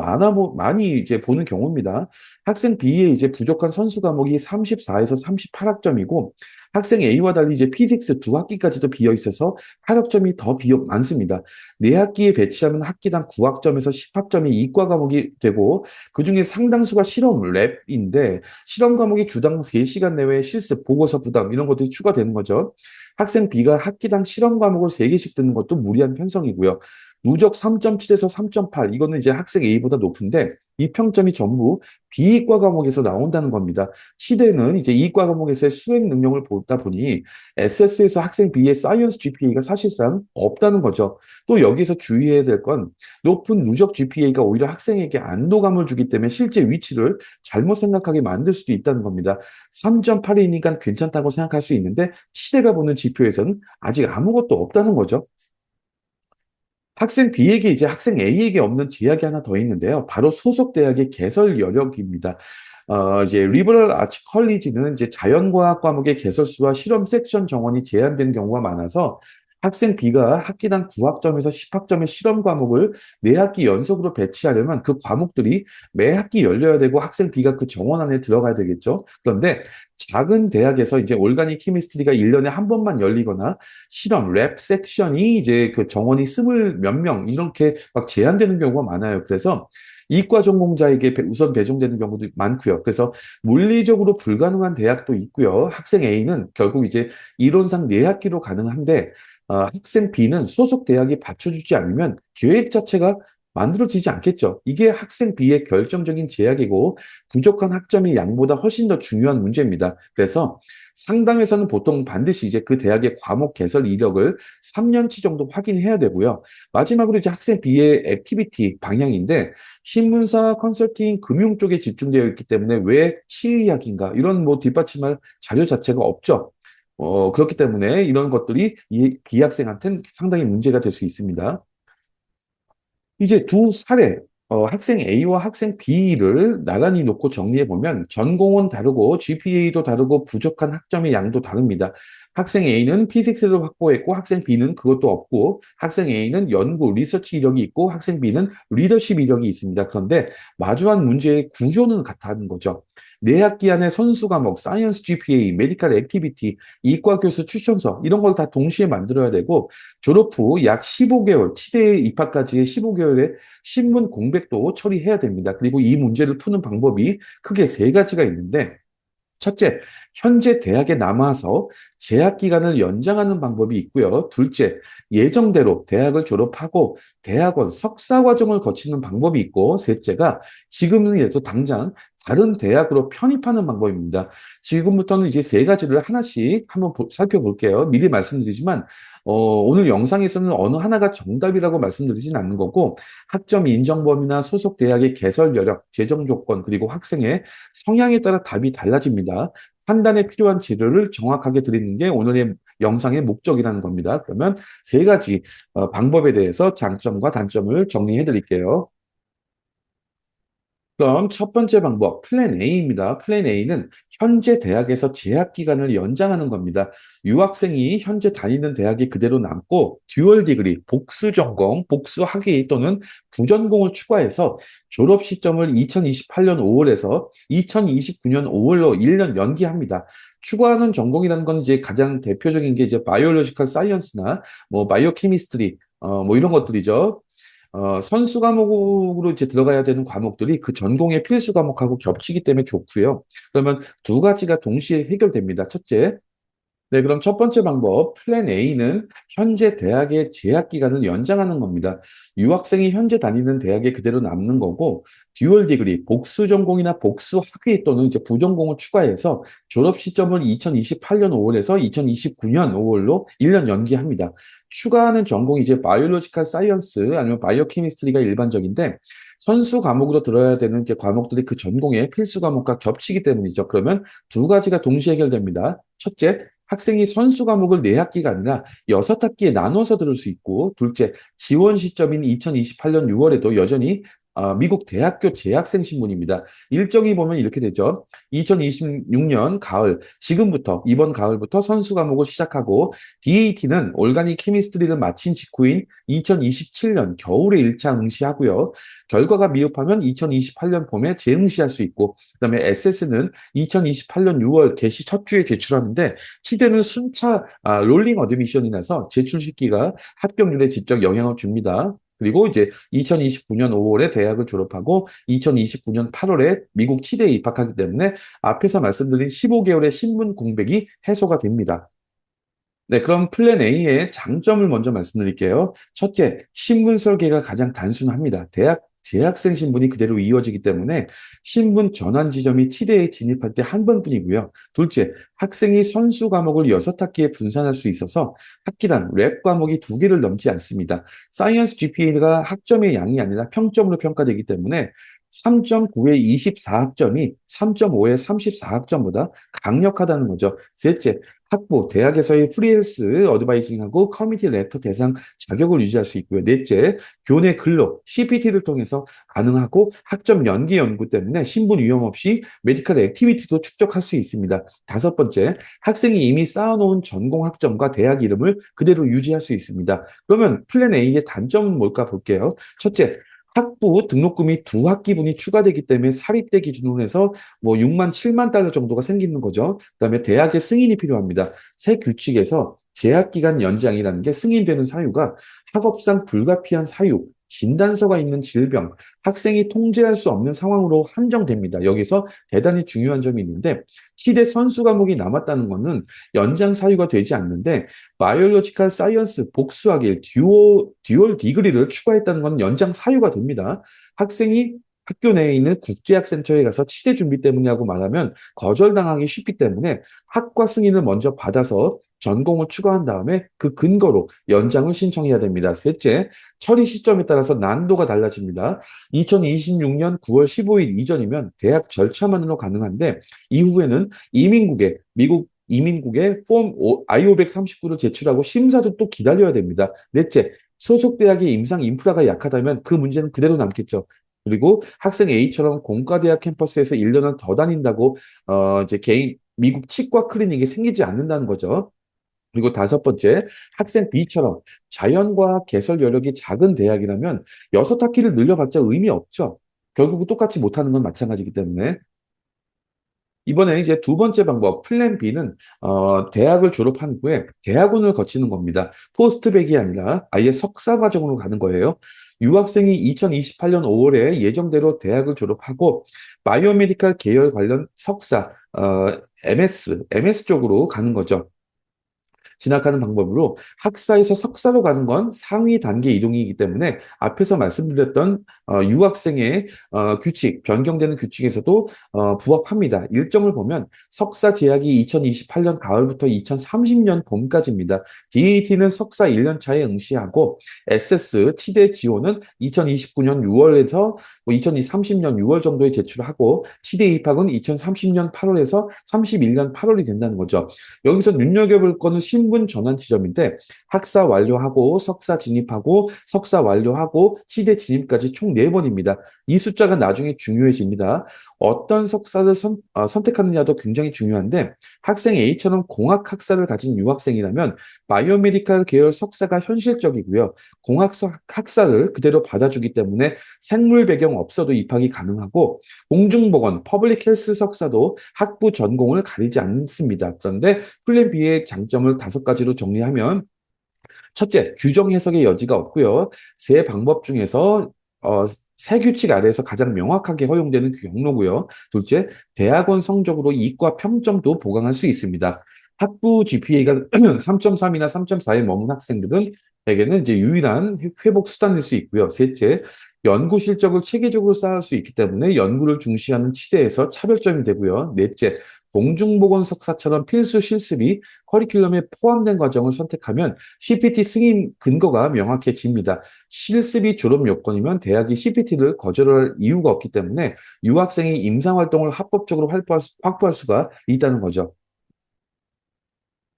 많이 이제 보는 경우입니다. 학생 B의 이제 부족한 선수 과목이 34에서 38학점이고 학생 A와 달리 이제 피직스 두 학기까지도 비어 있어서 8학점이 더 비어 많습니다. 네 학기에 배치하면 학기당 9학점에서 10학점이 이과 과목이 되고 그중에 상당수가 실험 랩인데 실험 과목이 주당 3시간 내외 실습, 보고서 부담 이런 것들이 추가되는 거죠. 학생 B가 학기당 실험 과목을 3개씩 듣는 것도 무리한 편성이고요. 누적 3.7에서 3.8 이거는 이제 학생 A보다 높은데 이 평점이 전부 비이과 과목에서 나온다는 겁니다. 치대는 이제 이과 과목에서의 수행 능력을 보다 보니 SS에서 학생 B의 사이언스 GPA가 사실상 없다는 거죠. 또 여기서 주의해야 될 건 높은 누적 GPA가 오히려 학생에게 안도감을 주기 때문에 실제 위치를 잘못 생각하게 만들 수도 있다는 겁니다. 3.8이니까 괜찮다고 생각할 수 있는데 치대가 보는 지표에서는 아직 아무것도 없다는 거죠. 학생 B에게 이제 학생 A에게 없는 제약이 하나 더 있는데요. 바로 소속 대학의 개설 여력입니다. 이제 리버럴 아츠 컬리지는 이제 자연과학 과목의 개설수와 실험 섹션 정원이 제한된 경우가 많아서 학생 B가 학기당 9학점에서 10학점의 실험 과목을 4학기 연속으로 배치하려면 그 과목들이 매 학기 열려야 되고 학생 B가 그 정원 안에 들어가야 되겠죠. 그런데 작은 대학에서 이제 올가닉 케미스트리가 1년에 한 번만 열리거나 실험, 랩 섹션이 이제 그 정원이 스물 몇 명 이렇게 막 제한되는 경우가 많아요. 그래서 이과 전공자에게 우선 배정되는 경우도 많고요. 그래서 물리적으로 불가능한 대학도 있고요. 학생 A는 결국 이제 이론상 4학기로 가능한데 학생 B는 소속 대학이 받쳐주지 않으면 계획 자체가 만들어지지 않겠죠. 이게 학생 B의 결정적인 제약이고 부족한 학점의 양보다 훨씬 더 중요한 문제입니다. 그래서 상담에서는 보통 반드시 이제 그 대학의 과목 개설 이력을 3년치 정도 확인해야 되고요. 마지막으로 이제 학생 B의 액티비티 방향인데 신문사, 컨설팅, 금융 쪽에 집중되어 있기 때문에 왜 치의학인가 이런 뭐 뒷받침할 자료 자체가 없죠. 그렇기 때문에 이런 것들이 이 학생한테는 상당히 문제가 될 수 있습니다. 이제 두 사례, 학생 A와 학생 B를 나란히 놓고 정리해 보면 전공은 다르고 GPA도 다르고 부족한 학점의 양도 다릅니다. 학생 A는 피직스를 확보했고 학생 B는 그것도 없고 학생 A는 연구, 리서치 이력이 있고 학생 B는 리더십 이력이 있습니다. 그런데 마주한 문제의 구조는 같다는 거죠. 네 학기 안에 선수 과목, 사이언스 GPA, 메디컬 액티비티, 이과 교수 추천서 이런 걸 다 동시에 만들어야 되고 졸업 후 약 15개월, 치대 입학까지의 15개월의 신문 공백도 처리해야 됩니다. 그리고 이 문제를 푸는 방법이 크게 세 가지가 있는데 첫째, 현재 대학에 남아서 재학 기간을 연장하는 방법이 있고요. 둘째, 예정대로 대학을 졸업하고 대학원 석사 과정을 거치는 방법이 있고, 셋째가 지금이라도 당장 다른 대학으로 편입하는 방법입니다. 지금부터는 이제 세 가지를 하나씩 한번 살펴볼게요. 미리 말씀드리지만, 오늘 영상에서는 어느 하나가 정답이라고 말씀드리진 않는 거고, 학점 인정 범위나 소속 대학의 개설 여력, 재정 조건, 그리고 학생의 성향에 따라 답이 달라집니다. 판단에 필요한 재료를 정확하게 드리는 게 오늘의 영상의 목적이라는 겁니다. 그러면 세 가지 방법에 대해서 장점과 단점을 정리해 드릴게요. 그럼 첫 번째 방법, 플랜 A입니다. 플랜 A는 현재 대학에서 재학 기간을 연장하는 겁니다. 유학생이 현재 다니는 대학이 그대로 남고 듀얼 디그리, 복수 전공, 복수 학위 또는 부전공을 추가해서 졸업 시점을 2028년 5월에서 2029년 5월로 1년 연기합니다. 추가하는 전공이라는 건 이제 가장 대표적인 게 이제 바이올로지컬 사이언스나 뭐 바이오 케미스트리 뭐 이런 것들이죠. 선수 과목으로 이제 들어가야 되는 과목들이 그 전공의 필수 과목하고 겹치기 때문에 좋고요. 그러면 두 가지가 동시에 해결됩니다. 첫째, 네, 그럼 첫 번째 방법, 플랜 A는 현재 대학의 재학 기간을 연장하는 겁니다. 유학생이 현재 다니는 대학에 그대로 남는 거고, 듀얼 디그리, 복수 전공이나 복수 학위 또는 이제 부전공을 추가해서 졸업 시점을 2028년 5월에서 2029년 5월로 1년 연기합니다. 추가하는 전공이 이제 바이올로지컬 사이언스 아니면 바이오 케미스트리가 일반적인데, 선수 과목으로 들어야 되는 이제 과목들이 그 전공의 필수 과목과 겹치기 때문이죠. 그러면 두 가지가 동시에 해결됩니다. 첫째, 학생이 선수 과목을 네 학기가 아니라 여섯 학기에 나눠서 들을 수 있고, 둘째, 지원 시점인 2028년 6월에도 여전히 미국 대학교 재학생 신문입니다. 일정이 보면 이렇게 되죠. 2026년 가을, 지금부터, 이번 가을부터 선수 과목을 시작하고 DAT는 올가닉 케미스트리를 마친 직후인 2027년 겨울에 1차 응시하고요. 결과가 미흡하면 2028년 봄에 재응시할 수 있고, 그다음에 SS는 2028년 6월 개시 첫 주에 제출하는데 치대는 순차 롤링 어드미션이라서 제출 시기가 합격률에 직접 영향을 줍니다. 그리고 이제 2029년 5월에 대학을 졸업하고 2029년 8월에 미국 치대에 입학하기 때문에 앞에서 말씀드린 15개월의 신문 공백이 해소가 됩니다. 네, 그럼 플랜 A의 장점을 먼저 말씀드릴게요. 첫째, 신분 설계가 가장 단순합니다. 대학 재학생 신분이 그대로 이어지기 때문에 신분 전환 지점이 치대에 진입할 때 한 번뿐이고요. 둘째, 학생이 선수 과목을 6학기에 분산할 수 있어서 학기당 랩 과목이 2개를 넘지 않습니다. 사이언스 GPA가 학점의 양이 아니라 평점으로 평가되기 때문에 3.9의 24학점이 3.5의 34학점보다 강력하다는 거죠. 셋째, 학부, 대학에서의 프리랜스 어드바이징하고 커뮤니티 레터 대상 자격을 유지할 수 있고요. 넷째, 교내 근로, CPT를 통해서 가능하고 학점 연계 연구 때문에 신분 위험 없이 메디컬 액티비티도 축적할 수 있습니다. 다섯 번째, 학생이 이미 쌓아놓은 전공 학점과 대학 이름을 그대로 유지할 수 있습니다. 그러면 플랜 A의 단점은 뭘까 볼게요. 첫째, 학부 등록금이 2학기분이 추가되기 때문에 사립대 기준으로 해서 뭐 6만, 7만 달러 정도가 생기는 거죠. 그다음에 대학의 승인이 필요합니다. 새 규칙에서 재학기간 연장이라는 게 승인되는 사유가 학업상 불가피한 사유, 진단서가 있는 질병, 학생이 통제할 수 없는 상황으로 한정됩니다. 여기서 대단히 중요한 점이 있는데 치대 선수 과목이 남았다는 것은 연장 사유가 되지 않는데 바이올로지컬 사이언스 복수학일 듀얼 디그리를 추가했다는 건 연장 사유가 됩니다. 학생이 학교 내에 있는 국제학센터에 가서 치대 준비 때문이라고 말하면 거절당하기 쉽기 때문에 학과 승인을 먼저 받아서 전공을 추가한 다음에 그 근거로 연장을 신청해야 됩니다. 셋째, 처리 시점에 따라서 난도가 달라집니다. 2026년 9월 15일 이전이면 대학 절차만으로 가능한데 이후에는 미국 이민국에 폼 I-539를 제출하고 심사도 또 기다려야 됩니다. 넷째, 소속 대학의 임상 인프라가 약하다면 그 문제는 그대로 남겠죠. 그리고 학생 A처럼 공과대학 캠퍼스에서 1년을 더 다닌다고 이제 개인 미국 치과 클리닉이 생기지 않는다는 거죠. 그리고 다섯 번째, 학생 B처럼 자연과학 개설 여력이 작은 대학이라면 6학기를 늘려봤자 의미 없죠. 결국 똑같이 못하는 건 마찬가지이기 때문에. 이번에 이제 두 번째 방법, 플랜 B는 대학을 졸업한 후에 대학원을 거치는 겁니다. 포스트백이 아니라 아예 석사 과정으로 가는 거예요. 유학생이 2028년 5월에 예정대로 대학을 졸업하고 바이오메디컬 계열 관련 석사, MS 쪽으로 가는 거죠. 진학하는 방법으로 학사에서 석사로 가는 건 상위 단계 이동이기 때문에 앞에서 말씀드렸던 유학생의 규칙, 변경되는 규칙에서도 부합합니다. 일정을 보면 석사 재학이 2028년 가을부터 2030년 봄까지입니다. DAT는 석사 1년 차에 응시하고 SS 치대 지원은 2029년 6월에서 2030년 6월 정도에 제출하고 치대 입학은 2030년 8월에서 31년 8월이 된다는 거죠. 여기서 눈여겨볼 거는 신분 전환 지점인데 학사 완료하고 석사 진입하고 석사 완료하고 치대 진입까지 총 4번입니다. 이 숫자가 나중에 중요해집니다. 어떤 석사를 선택하느냐도 굉장히 중요한데 학생 A처럼 공학 학사를 가진 유학생이라면 바이오메디컬 계열 석사가 현실적이고요. 공학 학사를 그대로 받아주기 때문에 생물 배경 없어도 입학이 가능하고 공중보건 퍼블릭 헬스 석사도 학부 전공을 가리지 않습니다. 그런데 플랜 B의 장점을 5가지로 정리하면 첫째, 규정 해석의 여지가 없고요. 세 방법 중에서 세 규칙 아래에서 가장 명확하게 허용되는 경로고요. 둘째, 대학원 성적으로 이과 평점도 보강할 수 있습니다. 학부 GPA가 3.3이나 3.4에 머문 학생들은 에게는 이제 유일한 회복 수단일 수 있고요. 셋째, 연구 실적을 체계적으로 쌓을 수 있기 때문에 연구를 중시하는 치대에서 차별점이 되고요. 넷째, 공중보건 석사처럼 필수 실습이 커리큘럼에 포함된 과정을 선택하면 CPT 승인 근거가 명확해집니다. 실습이 졸업 요건이면 대학이 CPT를 거절할 이유가 없기 때문에 유학생이 임상활동을 합법적으로 확보할 수가 있다는 거죠.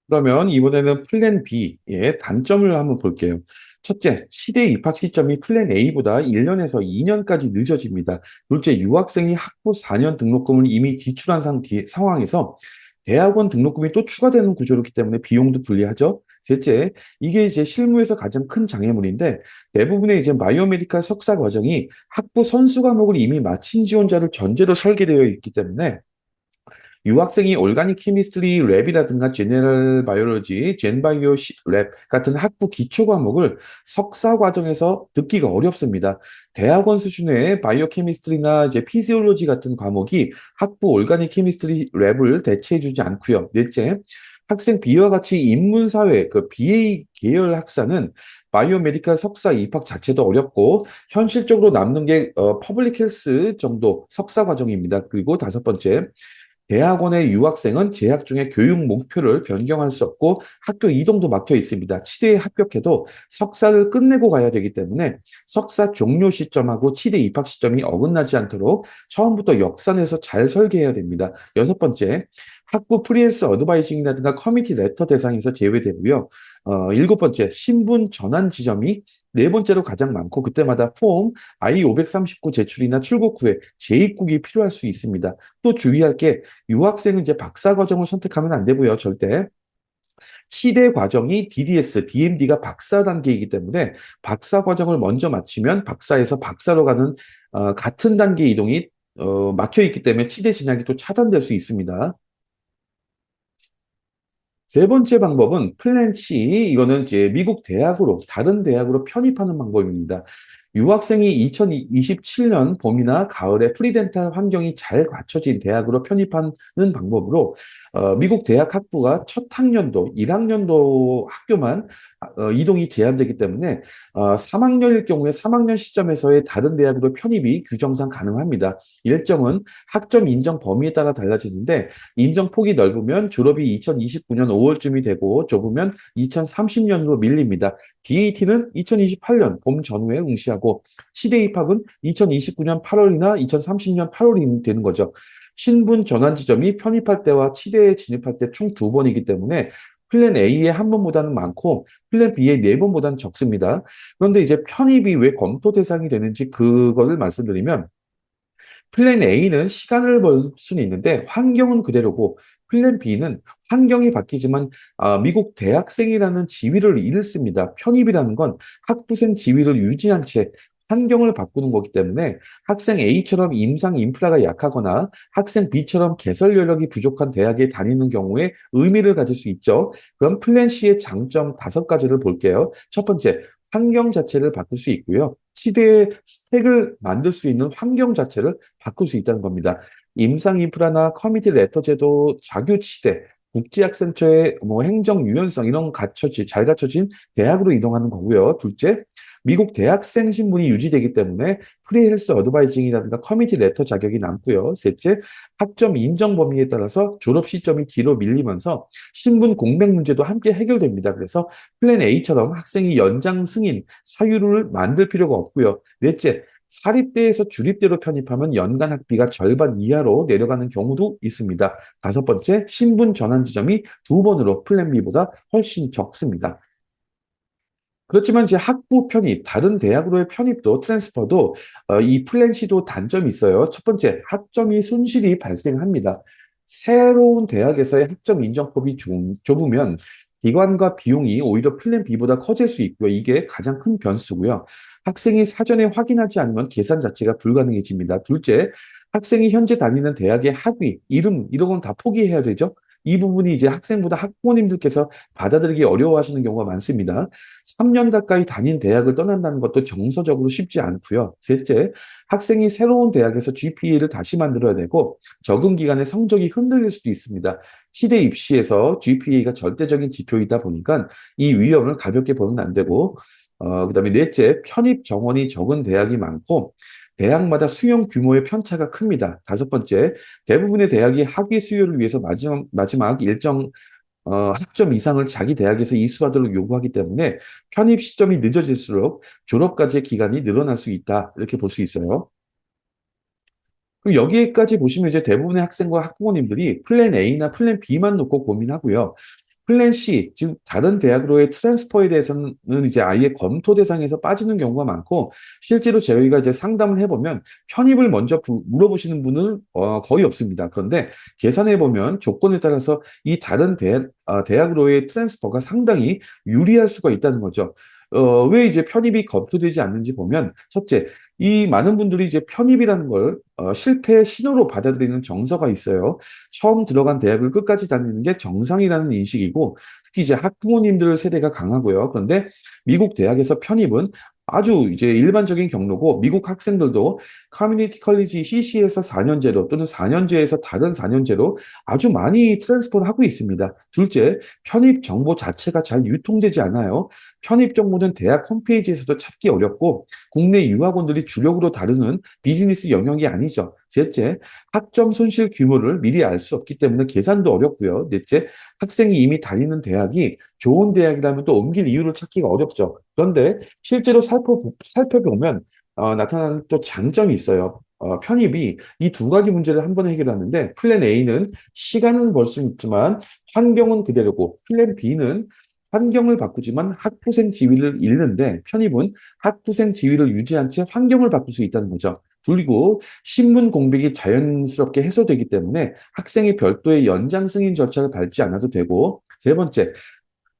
그러면 이번에는 플랜 B의 단점을 한번 볼게요. 첫째, 시대 입학 시점이 플랜 A보다 1년에서 2년까지 늦어집니다. 둘째, 유학생이 학부 4년 등록금을 이미 지출한 상황에서 대학원 등록금이 또 추가되는 구조이기 때문에 비용도 불리하죠. 셋째, 이게 이제 실무에서 가장 큰 장애물인데 대부분의 이제 바이오메디칼 석사 과정이 학부 선수 과목을 이미 마친 지원자를 전제로 설계되어 있기 때문에 유학생이 올가닉 케미스트리 랩이라든가 제네럴 바이올로지, 젠바이오 랩 같은 학부 기초 과목을 석사 과정에서 듣기가 어렵습니다. 대학원 수준의 바이오 케미스트리나 이제 피지올로지 같은 과목이 학부 올가닉 케미스트리 랩을 대체해주지 않고요. 넷째, 학생 B와 같이 인문사회, 그 BA 계열 학사는 바이오메디칼 석사 입학 자체도 어렵고 현실적으로 남는 게 퍼블릭 헬스 정도 석사 과정입니다. 그리고 다섯 번째, 대학원의 유학생은 재학 중에 교육 목표를 변경할 수 없고 학교 이동도 막혀 있습니다. 치대에 합격해도 석사를 끝내고 가야 되기 때문에 석사 종료 시점하고 치대 입학 시점이 어긋나지 않도록 처음부터 역산해서 잘 설계해야 됩니다. 여섯 번째, 학부 프리랜서 어드바이징이라든가 커뮤니티 레터 대상에서 제외되고요. 일곱 번째, 신분 전환 지점이 네 번째로 가장 많고 그때마다 폼 I-539 제출이나 출국 후에 재입국이 필요할 수 있습니다. 또 주의할 게 유학생은 이제 박사 과정을 선택하면 안 되고요. 절대. 시대 과정이 DDS, DMD가 박사 단계이기 때문에 박사 과정을 먼저 마치면 박사에서 박사로 가는 같은 단계 이동이 막혀 있기 때문에 치대 진학이 또 차단될 수 있습니다. 세 번째 방법은 플랜 C, 이거는 이제 미국 대학으로, 다른 대학으로 편입하는 방법입니다. 유학생이 2027년 봄이나 가을에 프리덴탈 환경이 잘 갖춰진 대학으로 편입하는 방법으로 미국 대학 학부가 첫 학년도, 1학년도 학교만 이동이 제한되기 때문에 3학년일 경우에 3학년 시점에서의 다른 대학으로 편입이 규정상 가능합니다. 일정은 학점 인정 범위에 따라 달라지는데 인정 폭이 넓으면 졸업이 2029년 5월쯤이 되고 좁으면 2030년으로 밀립니다. DAT는 2028년 봄 전후에 응시하고 치대 입학은 2029년 8월이나 2030년 8월이 되는 거죠. 신분 전환 지점이 편입할 때와 치대에 진입할 때 총 두 번이기 때문에 플랜 A의 한 번보다는 많고 플랜 B의 네 번보다는 적습니다. 그런데 이제 편입이 왜 검토 대상이 되는지 그거를 말씀드리면 플랜 A는 시간을 벌 수는 있는데 환경은 그대로고 플랜 B는 환경이 바뀌지만 미국 대학생이라는 지위를 잃습니다. 편입이라는 건 학부생 지위를 유지한 채 환경을 바꾸는 거기 때문에 학생 A처럼 임상 인프라가 약하거나 학생 B처럼 개설 여력이 부족한 대학에 다니는 경우에 의미를 가질 수 있죠. 그럼 플랜 C의 장점 다섯 가지를 볼게요. 첫 번째, 환경 자체를 바꿀 수 있고요. 시대의 스펙을 만들 수 있는 환경 자체를 바꿀 수 있다는 겁니다. 임상 인프라나 커뮤니티 레터 제도, 자규치대, 국제학생처의 뭐 행정 유연성 이런 잘 갖춰진 대학으로 이동하는 거고요. 둘째, 미국 대학생 신분이 유지되기 때문에 프리헬스 어드바이징이라든가 커뮤니티 레터 자격이 남고요. 셋째, 학점 인정 범위에 따라서 졸업 시점이 뒤로 밀리면서 신분 공백 문제도 함께 해결됩니다. 그래서 플랜 A처럼 학생이 연장 승인, 사유를 만들 필요가 없고요. 넷째, 사립대에서 주립대로 편입하면 연간 학비가 절반 이하로 내려가는 경우도 있습니다. 다섯 번째, 신분 전환 지점이 두 번으로 플랜 B보다 훨씬 적습니다. 그렇지만 이제 학부 편입, 다른 대학으로의 편입도 트랜스퍼도 이 플랜 C도 단점이 있어요. 첫 번째, 학점이 손실이 발생합니다. 새로운 대학에서의 학점 인정법이 좁으면 기관과 비용이 오히려 플랜 B보다 커질 수 있고요. 이게 가장 큰 변수고요. 학생이 사전에 확인하지 않으면 계산 자체가 불가능해집니다. 둘째, 학생이 현재 다니는 대학의 학위, 이름 이런 건 다 포기해야 되죠. 이 부분이 이제 학생보다 학부모님들께서 받아들이기 어려워하시는 경우가 많습니다. 3년 가까이 다닌 대학을 떠난다는 것도 정서적으로 쉽지 않고요. 셋째, 학생이 새로운 대학에서 GPA를 다시 만들어야 되고 적응 기간에 성적이 흔들릴 수도 있습니다. 치대 입시에서 GPA가 절대적인 지표이다 보니까 이 위험을 가볍게 보면 안 되고 그다음에 넷째, 편입 정원이 적은 대학이 많고 대학마다 수용 규모의 편차가 큽니다. 다섯 번째, 대부분의 대학이 학위 수요를 위해서 마지막 일정 학점 이상을 자기 대학에서 이수하도록 요구하기 때문에 편입 시점이 늦어질수록 졸업까지의 기간이 늘어날 수 있다. 이렇게 볼 수 있어요. 그럼 여기에까지 보시면 이제 대부분의 학생과 학부모님들이 플랜 A나 플랜 B만 놓고 고민하고요. 플랜 C, 즉 다른 대학으로의 트랜스퍼에 대해서는 이제 아예 검토 대상에서 빠지는 경우가 많고 실제로 저희가 이제 상담을 해보면 편입을 먼저 물어보시는 분은 거의 없습니다. 그런데 계산해 보면 조건에 따라서 이 다른 대학으로의 트랜스퍼가 상당히 유리할 수가 있다는 거죠. 왜 이제 편입이 검토되지 않는지 보면 첫째, 이 많은 분들이 이제 편입이라는 걸 실패의 신호로 받아들이는 정서가 있어요. 처음 들어간 대학을 끝까지 다니는 게 정상이라는 인식이고 특히 이제 학부모님들 세대가 강하고요. 그런데 미국 대학에서 편입은 아주 이제 일반적인 경로고 미국 학생들도 커뮤니티 컬리지 CC에서 4년제로 또는 4년제에서 다른 4년제로 아주 많이 트랜스퍼를 하고 있습니다. 둘째, 편입 정보 자체가 잘 유통되지 않아요. 편입 정보는 대학 홈페이지에서도 찾기 어렵고 국내 유학원들이 주력으로 다루는 비즈니스 영역이 아니죠. 셋째, 학점 손실 규모를 미리 알 수 없기 때문에 계산도 어렵고요. 넷째, 학생이 이미 다니는 대학이 좋은 대학이라면 또 옮길 이유를 찾기가 어렵죠. 그런데 실제로 살펴보면 나타나는 또 장점이 있어요. 편입이 이 두 가지 문제를 한 번에 해결하는데 플랜 A는 시간은 벌 수 있지만 환경은 그대로고 플랜 B는 환경을 바꾸지만 학부생 지위를 잃는데 편입은 학부생 지위를 유지한 채 환경을 바꿀 수 있다는 거죠. 그리고 신분 공백이 자연스럽게 해소되기 때문에 학생이 별도의 연장 승인 절차를 밟지 않아도 되고 세 번째,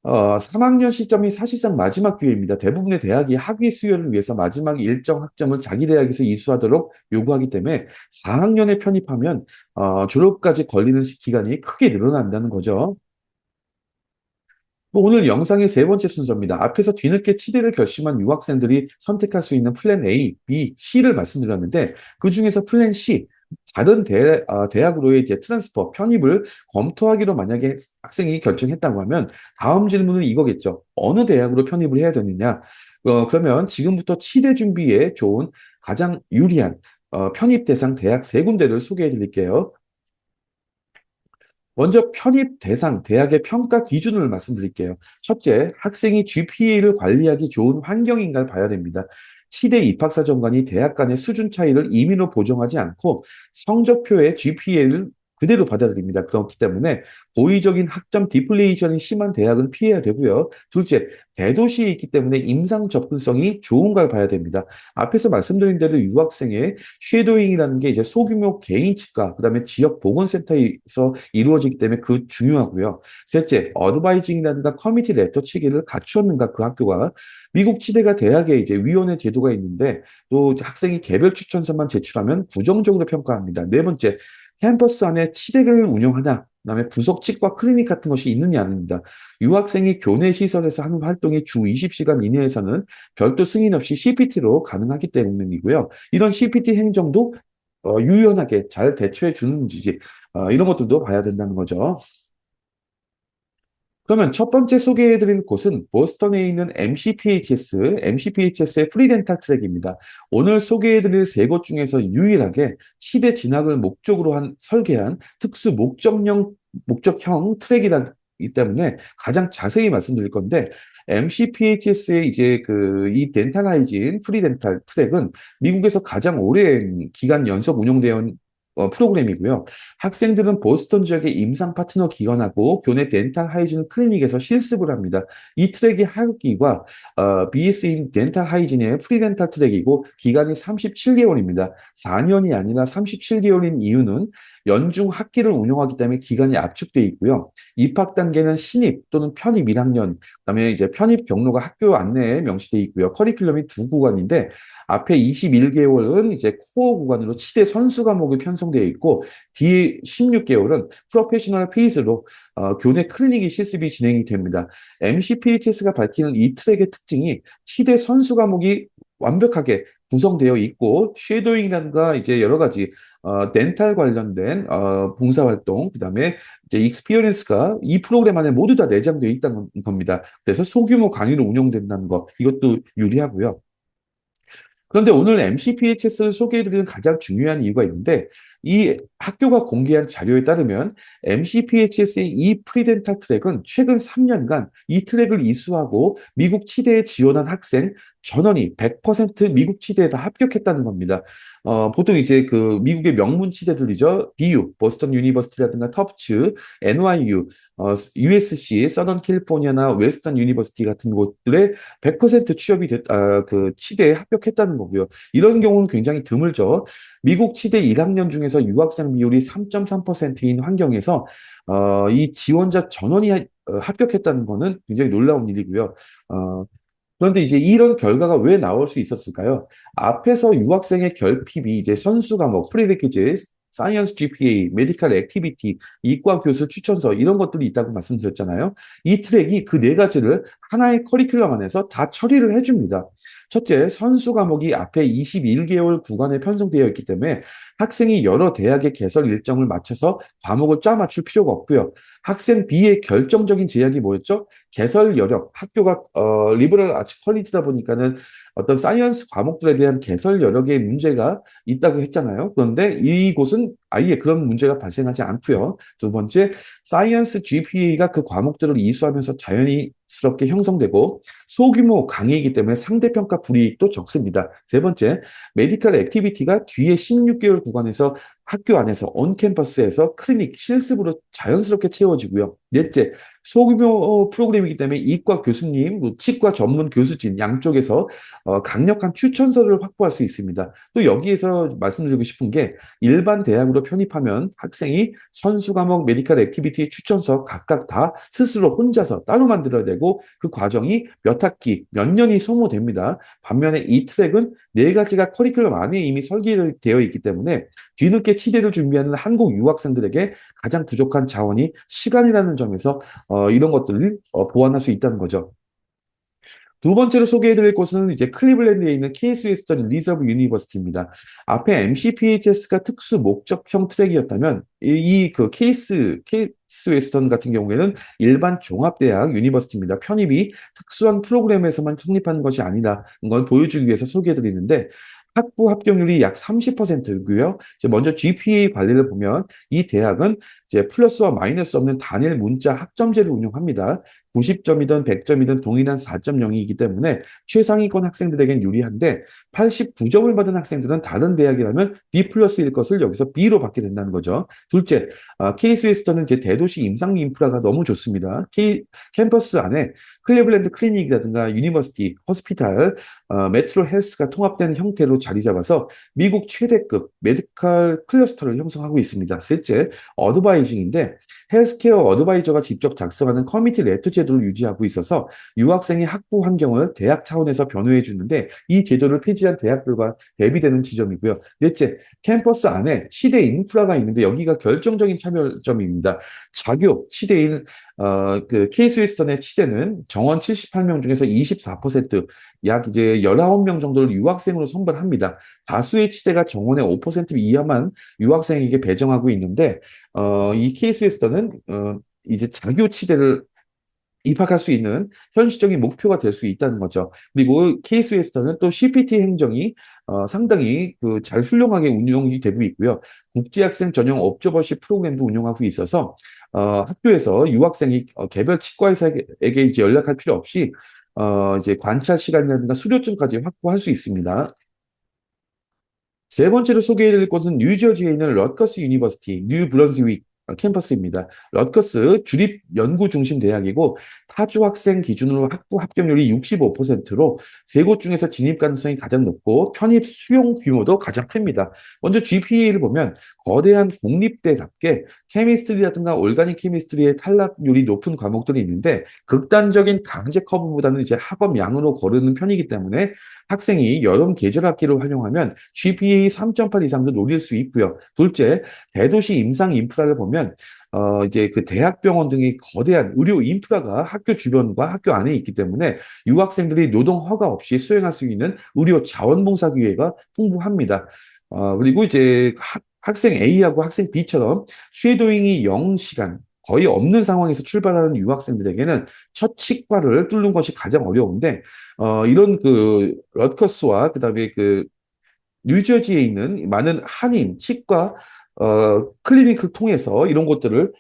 3학년 시점이 사실상 마지막 기회입니다. 대부분의 대학이 학위 수요를 위해서 마지막 일정 학점을 자기 대학에서 이수하도록 요구하기 때문에 4학년에 편입하면 졸업까지 걸리는 기간이 크게 늘어난다는 거죠. 오늘 영상의 세 번째 순서입니다. 앞에서 뒤늦게 치대를 결심한 유학생들이 선택할 수 있는 플랜 A, B, C를 말씀드렸는데 그 중에서 플랜 C, 다른 대학으로의 이제 트랜스퍼, 편입을 검토하기로 만약에 학생이 결정했다고 하면 다음 질문은 이거겠죠. 어느 대학으로 편입을 해야 되느냐? 그러면 지금부터 치대 준비에 좋은 가장 유리한 편입 대상 대학 세 군데를 소개해 드릴게요. 먼저 편입 대상 대학의 평가 기준을 말씀드릴게요. 첫째, 학생이 GPA를 관리하기 좋은 환경인가를 봐야 됩니다. 치대 입학사정관이 대학 간의 수준 차이를 임의로 보정하지 않고 성적표에 GPA를 그대로 받아들입니다. 그렇기 때문에 고의적인 학점 디플레이션이 심한 대학은 피해야 되고요. 둘째, 대도시에 있기 때문에 임상 접근성이 좋은 걸 봐야 됩니다. 앞에서 말씀드린 대로 유학생의 쉐도잉이라는 게 이제 소규모 개인 치과, 그다음에 지역 보건센터에서 이루어지기 때문에 그 중요하고요. 셋째, 어드바이징이라든가 커뮤니티 레터 치기를 갖추었는가 그 학교가 미국 치대가 대학에 이제 위원회 제도가 있는데 또 학생이 개별 추천서만 제출하면 부정적으로 평가합니다. 네 번째, 캠퍼스 안에 치대를 운영하냐, 그다음에 부속 치과 클리닉 같은 것이 있느냐 아닙니다. 유학생이 교내 시설에서 하는 활동이 주 20시간 이내에서는 별도 승인 없이 CPT로 가능하기 때문이고요. 이런 CPT 행정도 유연하게 잘 대처해 주는지 이런 것들도 봐야 된다는 거죠. 그러면 첫 번째 소개해드릴 곳은 보스턴에 있는 MCPHS의 프리덴탈 트랙입니다. 오늘 소개해드릴 세 곳 중에서 유일하게 치대 진학을 목적으로 설계한 특수 목적형 트랙이기 때문에 가장 자세히 말씀드릴 건데 MCPHS의 이제 이 덴탈 하이진 프리덴탈 트랙은 미국에서 가장 오랜 기간 연속 운영되어 온 프로그램이고요. 학생들은 보스턴 지역의 임상 파트너 기관하고 교내 덴탈 하이진 클리닉에서 실습을 합니다. 이 트랙의 학기가 BS인 덴탈 하이진의 프리덴탈 트랙이고 기간이 37개월입니다. 4년이 아니라 37개월인 이유는 연중 학기를 운영하기 때문에 기간이 압축돼 있고요. 입학 단계는 신입 또는 편입 1학년, 그다음에 이제 편입 경로가 학교 안내에 명시돼 있고요. 커리큘럼이 두 구간인데 앞에 21개월은 이제 코어 구간으로 치대 선수 과목이 편성되어 있고 뒤에 16개월은 프로페셔널 페이스로 교내 클리닉이 실습이 진행이 됩니다. MCPHS가 밝히는 이 트랙의 특징이 치대 선수 과목이 완벽하게 구성되어 있고 쉐도잉이라든가 이제 여러 가지 덴탈 관련된 봉사활동 그다음에 이제 익스피리언스가 이 프로그램 안에 모두 다 내장되어 있다는 겁니다. 그래서 소규모 강의로 운영된다는 것 이것도 유리하고요. 그런데 오늘 MCPHS를 소개해드리는 가장 중요한 이유가 있는데 이 학교가 공개한 자료에 따르면 MCPHS의 이 프리덴탈 트랙은 최근 3년간 이 트랙을 이수하고 미국 치대에 지원한 학생 전원이 100% 미국 치대에 다 합격했다는 겁니다. 보통 이제 그 미국의 명문 치대들이죠. BU, 보스턴 유니버시티라든가 터프츠, NYU, USC, 서던 캘리포니아나 웨스턴 유니버시티 같은 곳들에 100% 취업이 그 치대에 합격했다는 거고요. 이런 경우는 굉장히 드물죠. 미국 치대 1학년 중에서 유학생 비율이 3.3%인 환경에서 이 지원자 전원이 합격했다는 거는 굉장히 놀라운 일이고요. 어, 그런데 이제 이런 결과가 왜 나올 수 있었을까요? 앞에서 유학생의 결핍이 이제 선수 과목, 프리레퀴즈, 사이언스 GPA, 메디컬 액티비티, 이과 교수 추천서 이런 것들이 있다고 말씀드렸잖아요. 이 트랙이 그 네 가지를 하나의 커리큘럼 안에서 다 처리를 해줍니다. 첫째, 선수 과목이 앞에 21개월 구간에 편성되어 있기 때문에 학생이 여러 대학의 개설 일정을 맞춰서 과목을 짜 맞출 필요가 없고요. 학생 B의 결정적인 제약이 뭐였죠? 개설 여력, 학교가 리버럴 아츠 퀄리티다 보니까는 어떤 사이언스 과목들에 대한 개설 여력의 문제가 있다고 했잖아요. 그런데 이곳은 아예 그런 문제가 발생하지 않고요. 두 번째, 사이언스 GPA가 그 과목들을 이수하면서 자연스럽게 형성되고 소규모 강의이기 때문에 상대평가 불이익도 적습니다. 세 번째, 메디컬 액티비티가 뒤에 16개월 구간에서 학교 안에서 온캠퍼스에서 클리닉 실습으로 자연스럽게 채워지고요. 넷째, 소규모 프로그램이기 때문에 이과 교수님, 치과 전문 교수진 양쪽에서 강력한 추천서를 확보할 수 있습니다. 또 여기에서 말씀드리고 싶은 게 일반 대학으로 편입하면 학생이 선수 과목 메디컬 액티비티 추천서 각각 다 스스로 혼자서 따로 만들어야 되고 그 과정이 몇 학기, 몇 년이 소모됩니다. 반면에 이 트랙은 네 가지가 커리큘럼 안에 이미 설계되어 있기 때문에 뒤늦게 치대를 준비하는 한국 유학생들에게 가장 부족한 자원이 시간이라는 점에서 이런 것들을 보완할 수 있다는 거죠. 두 번째로 소개해드릴 곳은 이제 클리블랜드에 있는 케이스 웨스턴 리저브 유니버시티입니다. 앞에 MCPHS가 특수 목적형 트랙이었다면 그 케이스 웨스턴 같은 경우에는 일반 종합대학 유니버시티입니다. 편입이 특수한 프로그램에서만 성립하는 것이 아니다는 걸 보여주기 위해서 소개해드리는데 학부 합격률이 약 30%고요. 먼저 GPA 관리를 보면 이 대학은 이제 플러스와 마이너스 없는 단일 문자 학점제를 운영합니다. 90점이든 100점이든 동일한 4.0이기 때문에 최상위권 학생들에겐 유리한데 89점을 받은 학생들은 다른 대학이라면 B 플러스일 것을 여기서 B로 받게 된다는 거죠. 둘째, 케이스 웨스턴은 이제 대도시 임상 인프라가 너무 좋습니다. 캠퍼스 안에 클리블랜드 클리닉이라든가 유니버시티, 호스피탈, 메트로 헬스가 통합된 형태로 자리 잡아서 미국 최대급 메디컬 클러스터를 형성하고 있습니다. 셋째, 어드바이징인데 헬스케어 어드바이저가 직접 작성하는 커뮤니티 레터 제도를 유지하고 있어서 유학생의 학부 환경을 대학 차원에서 변호해 주는데 이 제도를 폐지한 대학들과 대비되는 지점이고요. 넷째, 캠퍼스 안에 치대 인프라가 있는데 여기가 결정적인 차별점입니다. 자교 치대인 그 케이스 웨스턴의 치대는 정원 78명 중에서 24%, 약 이제 19명 정도를 유학생으로 선발합니다. 다수의 치대가 정원의 5% 이하만 유학생에게 배정하고 있는데 이 케이스 웨스턴은 이제 자교 치대를 입학할 수 있는 현실적인 목표가 될 수 있다는 거죠. 그리고 케이스 웨스턴은 또 CPT 행정이 상당히 그 잘 훌륭하게 운영이 되고 있고요. 국제학생 전용 옵저버십 프로그램도 운영하고 있어서 학교에서 유학생이 개별 치과 의사에게 이제 연락할 필요 없이 이제 관찰 시간이라든가 수료증까지 확보할 수 있습니다. 세 번째로 소개해드릴 곳은 뉴저지에 있는 럿거스 유니버시티, 뉴 브런스윅 캠퍼스입니다. 럿거스 주립 연구 중심 대학이고 타주 학생 기준으로 학부 합격률이 65%로 세 곳 중에서 진입 가능성이 가장 높고 편입 수용 규모도 가장 큽니다. 먼저 GPA를 보면 거대한 공립대답게 케미스트리라든가 올가닉 케미스트리의 탈락률이 높은 과목들이 있는데 극단적인 강제 커브보다는 이제 학업 양으로 거르는 편이기 때문에 학생이 여름 계절 학기를 활용하면 GPA 3.8 이상도 노릴 수 있고요. 둘째, 대도시 임상 인프라를 보면 이제 그 대학병원 등의 거대한 의료 인프라가 학교 주변과 학교 안에 있기 때문에 유학생들이 노동 허가 없이 수행할 수 있는 의료 자원봉사 기회가 풍부합니다. 그리고 이제 학생 A하고 학생 B처럼 쉐도잉이 0시간 거의 없는 상황에서 출발하는 유학생들에게는 첫 치과를 뚫는 것이 가장 어려운데 이런 그 럿커스와 그다음에 그 뉴저지에 있는 많은 한인 치과 클리닉을 통해서 이런 것들을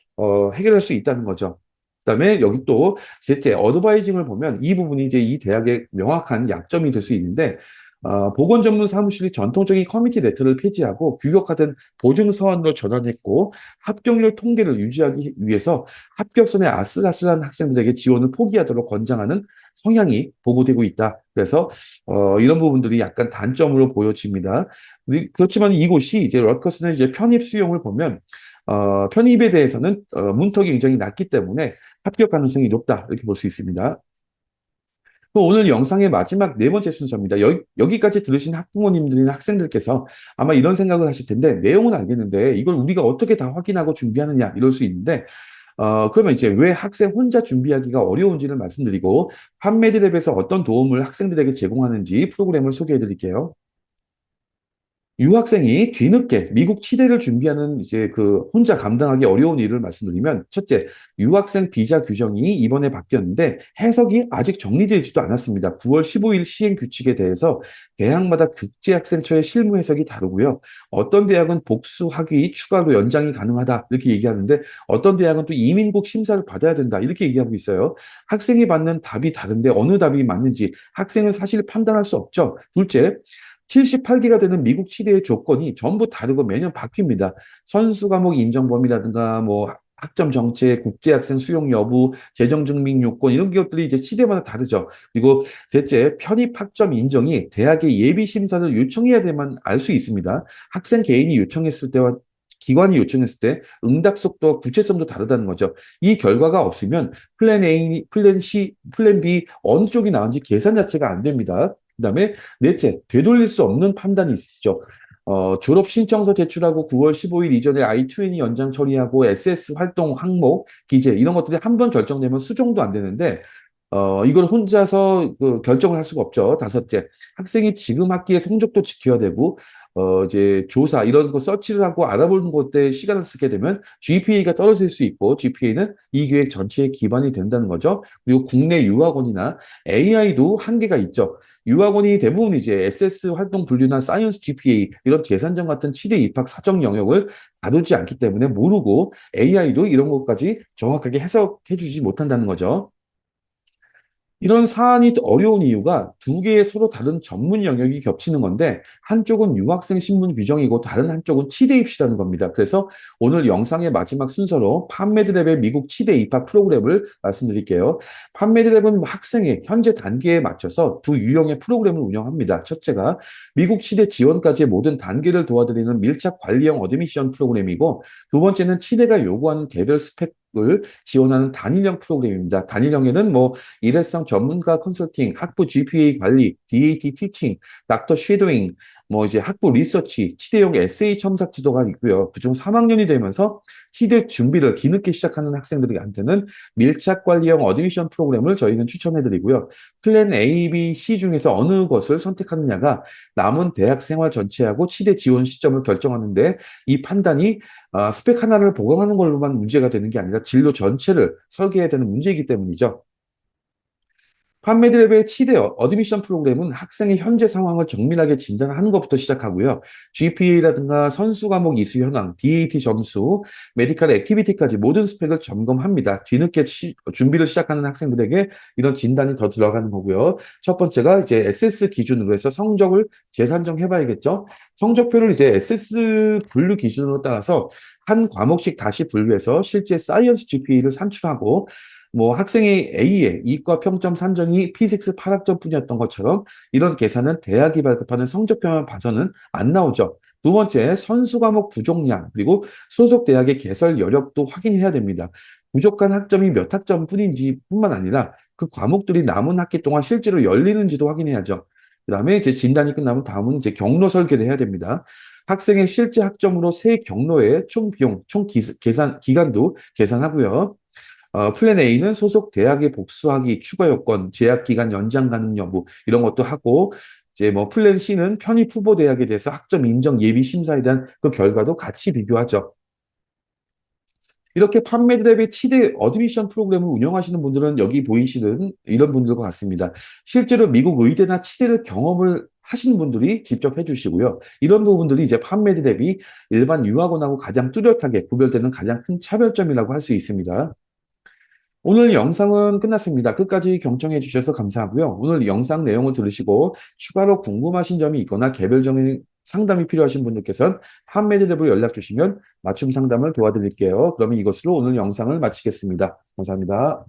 해결할 수 있다는 거죠. 그다음에 여기 또 셋째, 어드바이징을 보면 이 부분이 이제 이 대학의 명확한 약점이 될 수 있는데, 보건 전문 사무실이 전통적인 커뮤니티 레터를 폐지하고 규격화된 보증 서한으로 전환했고, 합격률 통계를 유지하기 위해서 합격선에 아슬아슬한 학생들에게 지원을 포기하도록 권장하는 성향이 보고되고 있다. 그래서 이런 부분들이 약간 단점으로 보여집니다. 그렇지만 이곳이 이제 러커스는 이제 편입 수용을 보면 편입에 대해서는 문턱이 굉장히 낮기 때문에 합격 가능성이 높다 이렇게 볼 수 있습니다. 오늘 영상의 마지막 네 번째 순서입니다. 여기까지 들으신 학부모님들이나 학생들께서 아마 이런 생각을 하실 텐데, 내용은 알겠는데 이걸 우리가 어떻게 다 확인하고 준비하느냐 이럴 수 있는데, 그러면 이제 왜 학생 혼자 준비하기가 어려운지를 말씀드리고, 판매드랩에서 어떤 도움을 학생들에게 제공하는지 프로그램을 소개해 드릴게요. 유학생이 뒤늦게 미국 치대를 준비하는 이제 그 혼자 감당하기 어려운 일을 말씀드리면, 첫째, 유학생 비자 규정이 이번에 바뀌었는데 해석이 아직 정리되지도 않았습니다. 9월 15일 시행 규칙에 대해서 대학마다 국제학생처의 실무 해석이 다르고요. 어떤 대학은 복수 학위 추가로 연장이 가능하다 이렇게 얘기하는데, 어떤 대학은 또 이민국 심사를 받아야 된다 이렇게 얘기하고 있어요. 학생이 받는 답이 다른데 어느 답이 맞는지 학생은 사실 판단할 수 없죠. 둘째, 78기가 되는 미국 치대의 조건이 전부 다르고 매년 바뀝니다. 선수 과목 인정 범위라든가 뭐 학점 정책, 국제학생 수용 여부, 재정 증명 요건 이런 것들이 이제 치대마다 다르죠. 그리고 셋째, 편입 학점 인정이 대학의 예비 심사를 요청해야 되만 알 수 있습니다. 학생 개인이 요청했을 때와 기관이 요청했을 때 응답 속도와 구체성도 다르다는 거죠. 이 결과가 없으면 플랜 A, 플랜 C, 플랜 B 어느 쪽이 나은지 계산 자체가 안 됩니다. 그다음에 넷째, 되돌릴 수 없는 판단이 있죠. 졸업 신청서 제출하고 9월 15일 이전에 I-20 연장 처리하고 SS 활동 항목, 기재 이런 것들이 한 번 결정되면 수정도 안 되는데, 이걸 혼자서 그 결정을 할 수가 없죠. 다섯째, 학생이 지금 학기의 성적도 지켜야 되고, 이제 조사 이런 거 서치를 하고 알아보는 것에 시간을 쓰게 되면 GPA가 떨어질 수 있고, GPA는 이 계획 전체의 기반이 된다는 거죠. 그리고 국내 유학원이나 AI도 한계가 있죠. 유학원이 대부분 이제 SS 활동 분류나 사이언스 GPA 이런 재산점 같은 치대 입학 사정 영역을 다루지 않기 때문에 모르고, AI도 이런 것까지 정확하게 해석해 주지 못한다는 거죠. 이런 사안이 어려운 이유가 두 개의 서로 다른 전문 영역이 겹치는 건데, 한쪽은 유학생 신분 규정이고 다른 한쪽은 치대 입시라는 겁니다. 그래서 오늘 영상의 마지막 순서로 판매드랩의 미국 치대 입학 프로그램을 말씀드릴게요. 판매드랩은 학생의 현재 단계에 맞춰서 두 유형의 프로그램을 운영합니다. 첫째가 미국 치대 지원까지의 모든 단계를 도와드리는 밀착 관리형 어드미션 프로그램이고, 두 번째는 치대가 요구하는 개별 스펙을 지원하는 단일형 프로그램입니다. 단일형에는 뭐 일회성 전문가 컨설팅, 학부 GPA 관리, DAT 티칭, 닥터 쉐도잉, 뭐 이제 학부 리서치, 치대용 에세이 첨삭 지도가 있고요. 그중 3학년이 되면서 치대 준비를 뒤늦게 시작하는 학생들한테는 밀착 관리형 어드미션 프로그램을 저희는 추천해드리고요. 플랜 A, B, C 중에서 어느 것을 선택하느냐가 남은 대학 생활 전체하고 치대 지원 시점을 결정하는데, 이 판단이 스펙 하나를 보강하는 걸로만 문제가 되는 게 아니라 진로 전체를 설계해야 되는 문제이기 때문이죠. 판매드랩의 치대 어드미션 프로그램은 학생의 현재 상황을 정밀하게 진단하는 것부터 시작하고요. GPA라든가 선수 과목 이수 현황, DAT 점수, 메디컬 액티비티까지 모든 스펙을 점검합니다. 뒤늦게 준비를 시작하는 학생들에게 이런 진단이 더 들어가는 거고요. 첫 번째가 이제 SS 기준으로 해서 성적을 재산정해봐야겠죠. 성적표를 이제 SS 분류 기준으로 따라서 한 과목씩 다시 분류해서 실제 사이언스 GPA를 산출하고, 뭐 학생의 A의 이과 평점 산정이 P6 8학점뿐이었던 것처럼 이런 계산은 대학이 발급하는 성적표만 봐서는 안 나오죠. 두 번째, 선수 과목 부족량, 그리고 소속 대학의 개설 여력도 확인해야 됩니다. 부족한 학점이 몇 학점 뿐인지 뿐만 아니라 그 과목들이 남은 학기 동안 실제로 열리는지도 확인해야죠. 그다음에 이제 진단이 끝나면 다음은 이제 경로 설계를 해야 됩니다. 학생의 실제 학점으로 세 경로의 총 비용, 계산 기간도 계산하고요. 플랜 A는 소속 대학의 복수학위 추가 요건, 재학 기간 연장 가능 여부 이런 것도 하고, 이제 뭐 플랜 C는 편입 후보 대학에 대해서 학점 인정 예비 심사에 대한 그 결과도 같이 비교하죠. 이렇게 판매드랩의 치대 어드미션 프로그램을 운영하시는 분들은 여기 보이시는 이런 분들과 같습니다. 실제로 미국 의대나 치대를 경험을 하신 분들이 직접 해주시고요. 이런 부분들이 이제 판매드랩이 일반 유학원하고 가장 뚜렷하게 구별되는 가장 큰 차별점이라고 할 수 있습니다. 오늘 영상은 끝났습니다. 끝까지 경청해 주셔서 감사하고요. 오늘 영상 내용을 들으시고 추가로 궁금하신 점이 있거나 개별적인 상담이 필요하신 분들께서는 판매드랩으로 연락 주시면 맞춤 상담을 도와드릴게요. 그러면 이것으로 오늘 영상을 마치겠습니다. 감사합니다.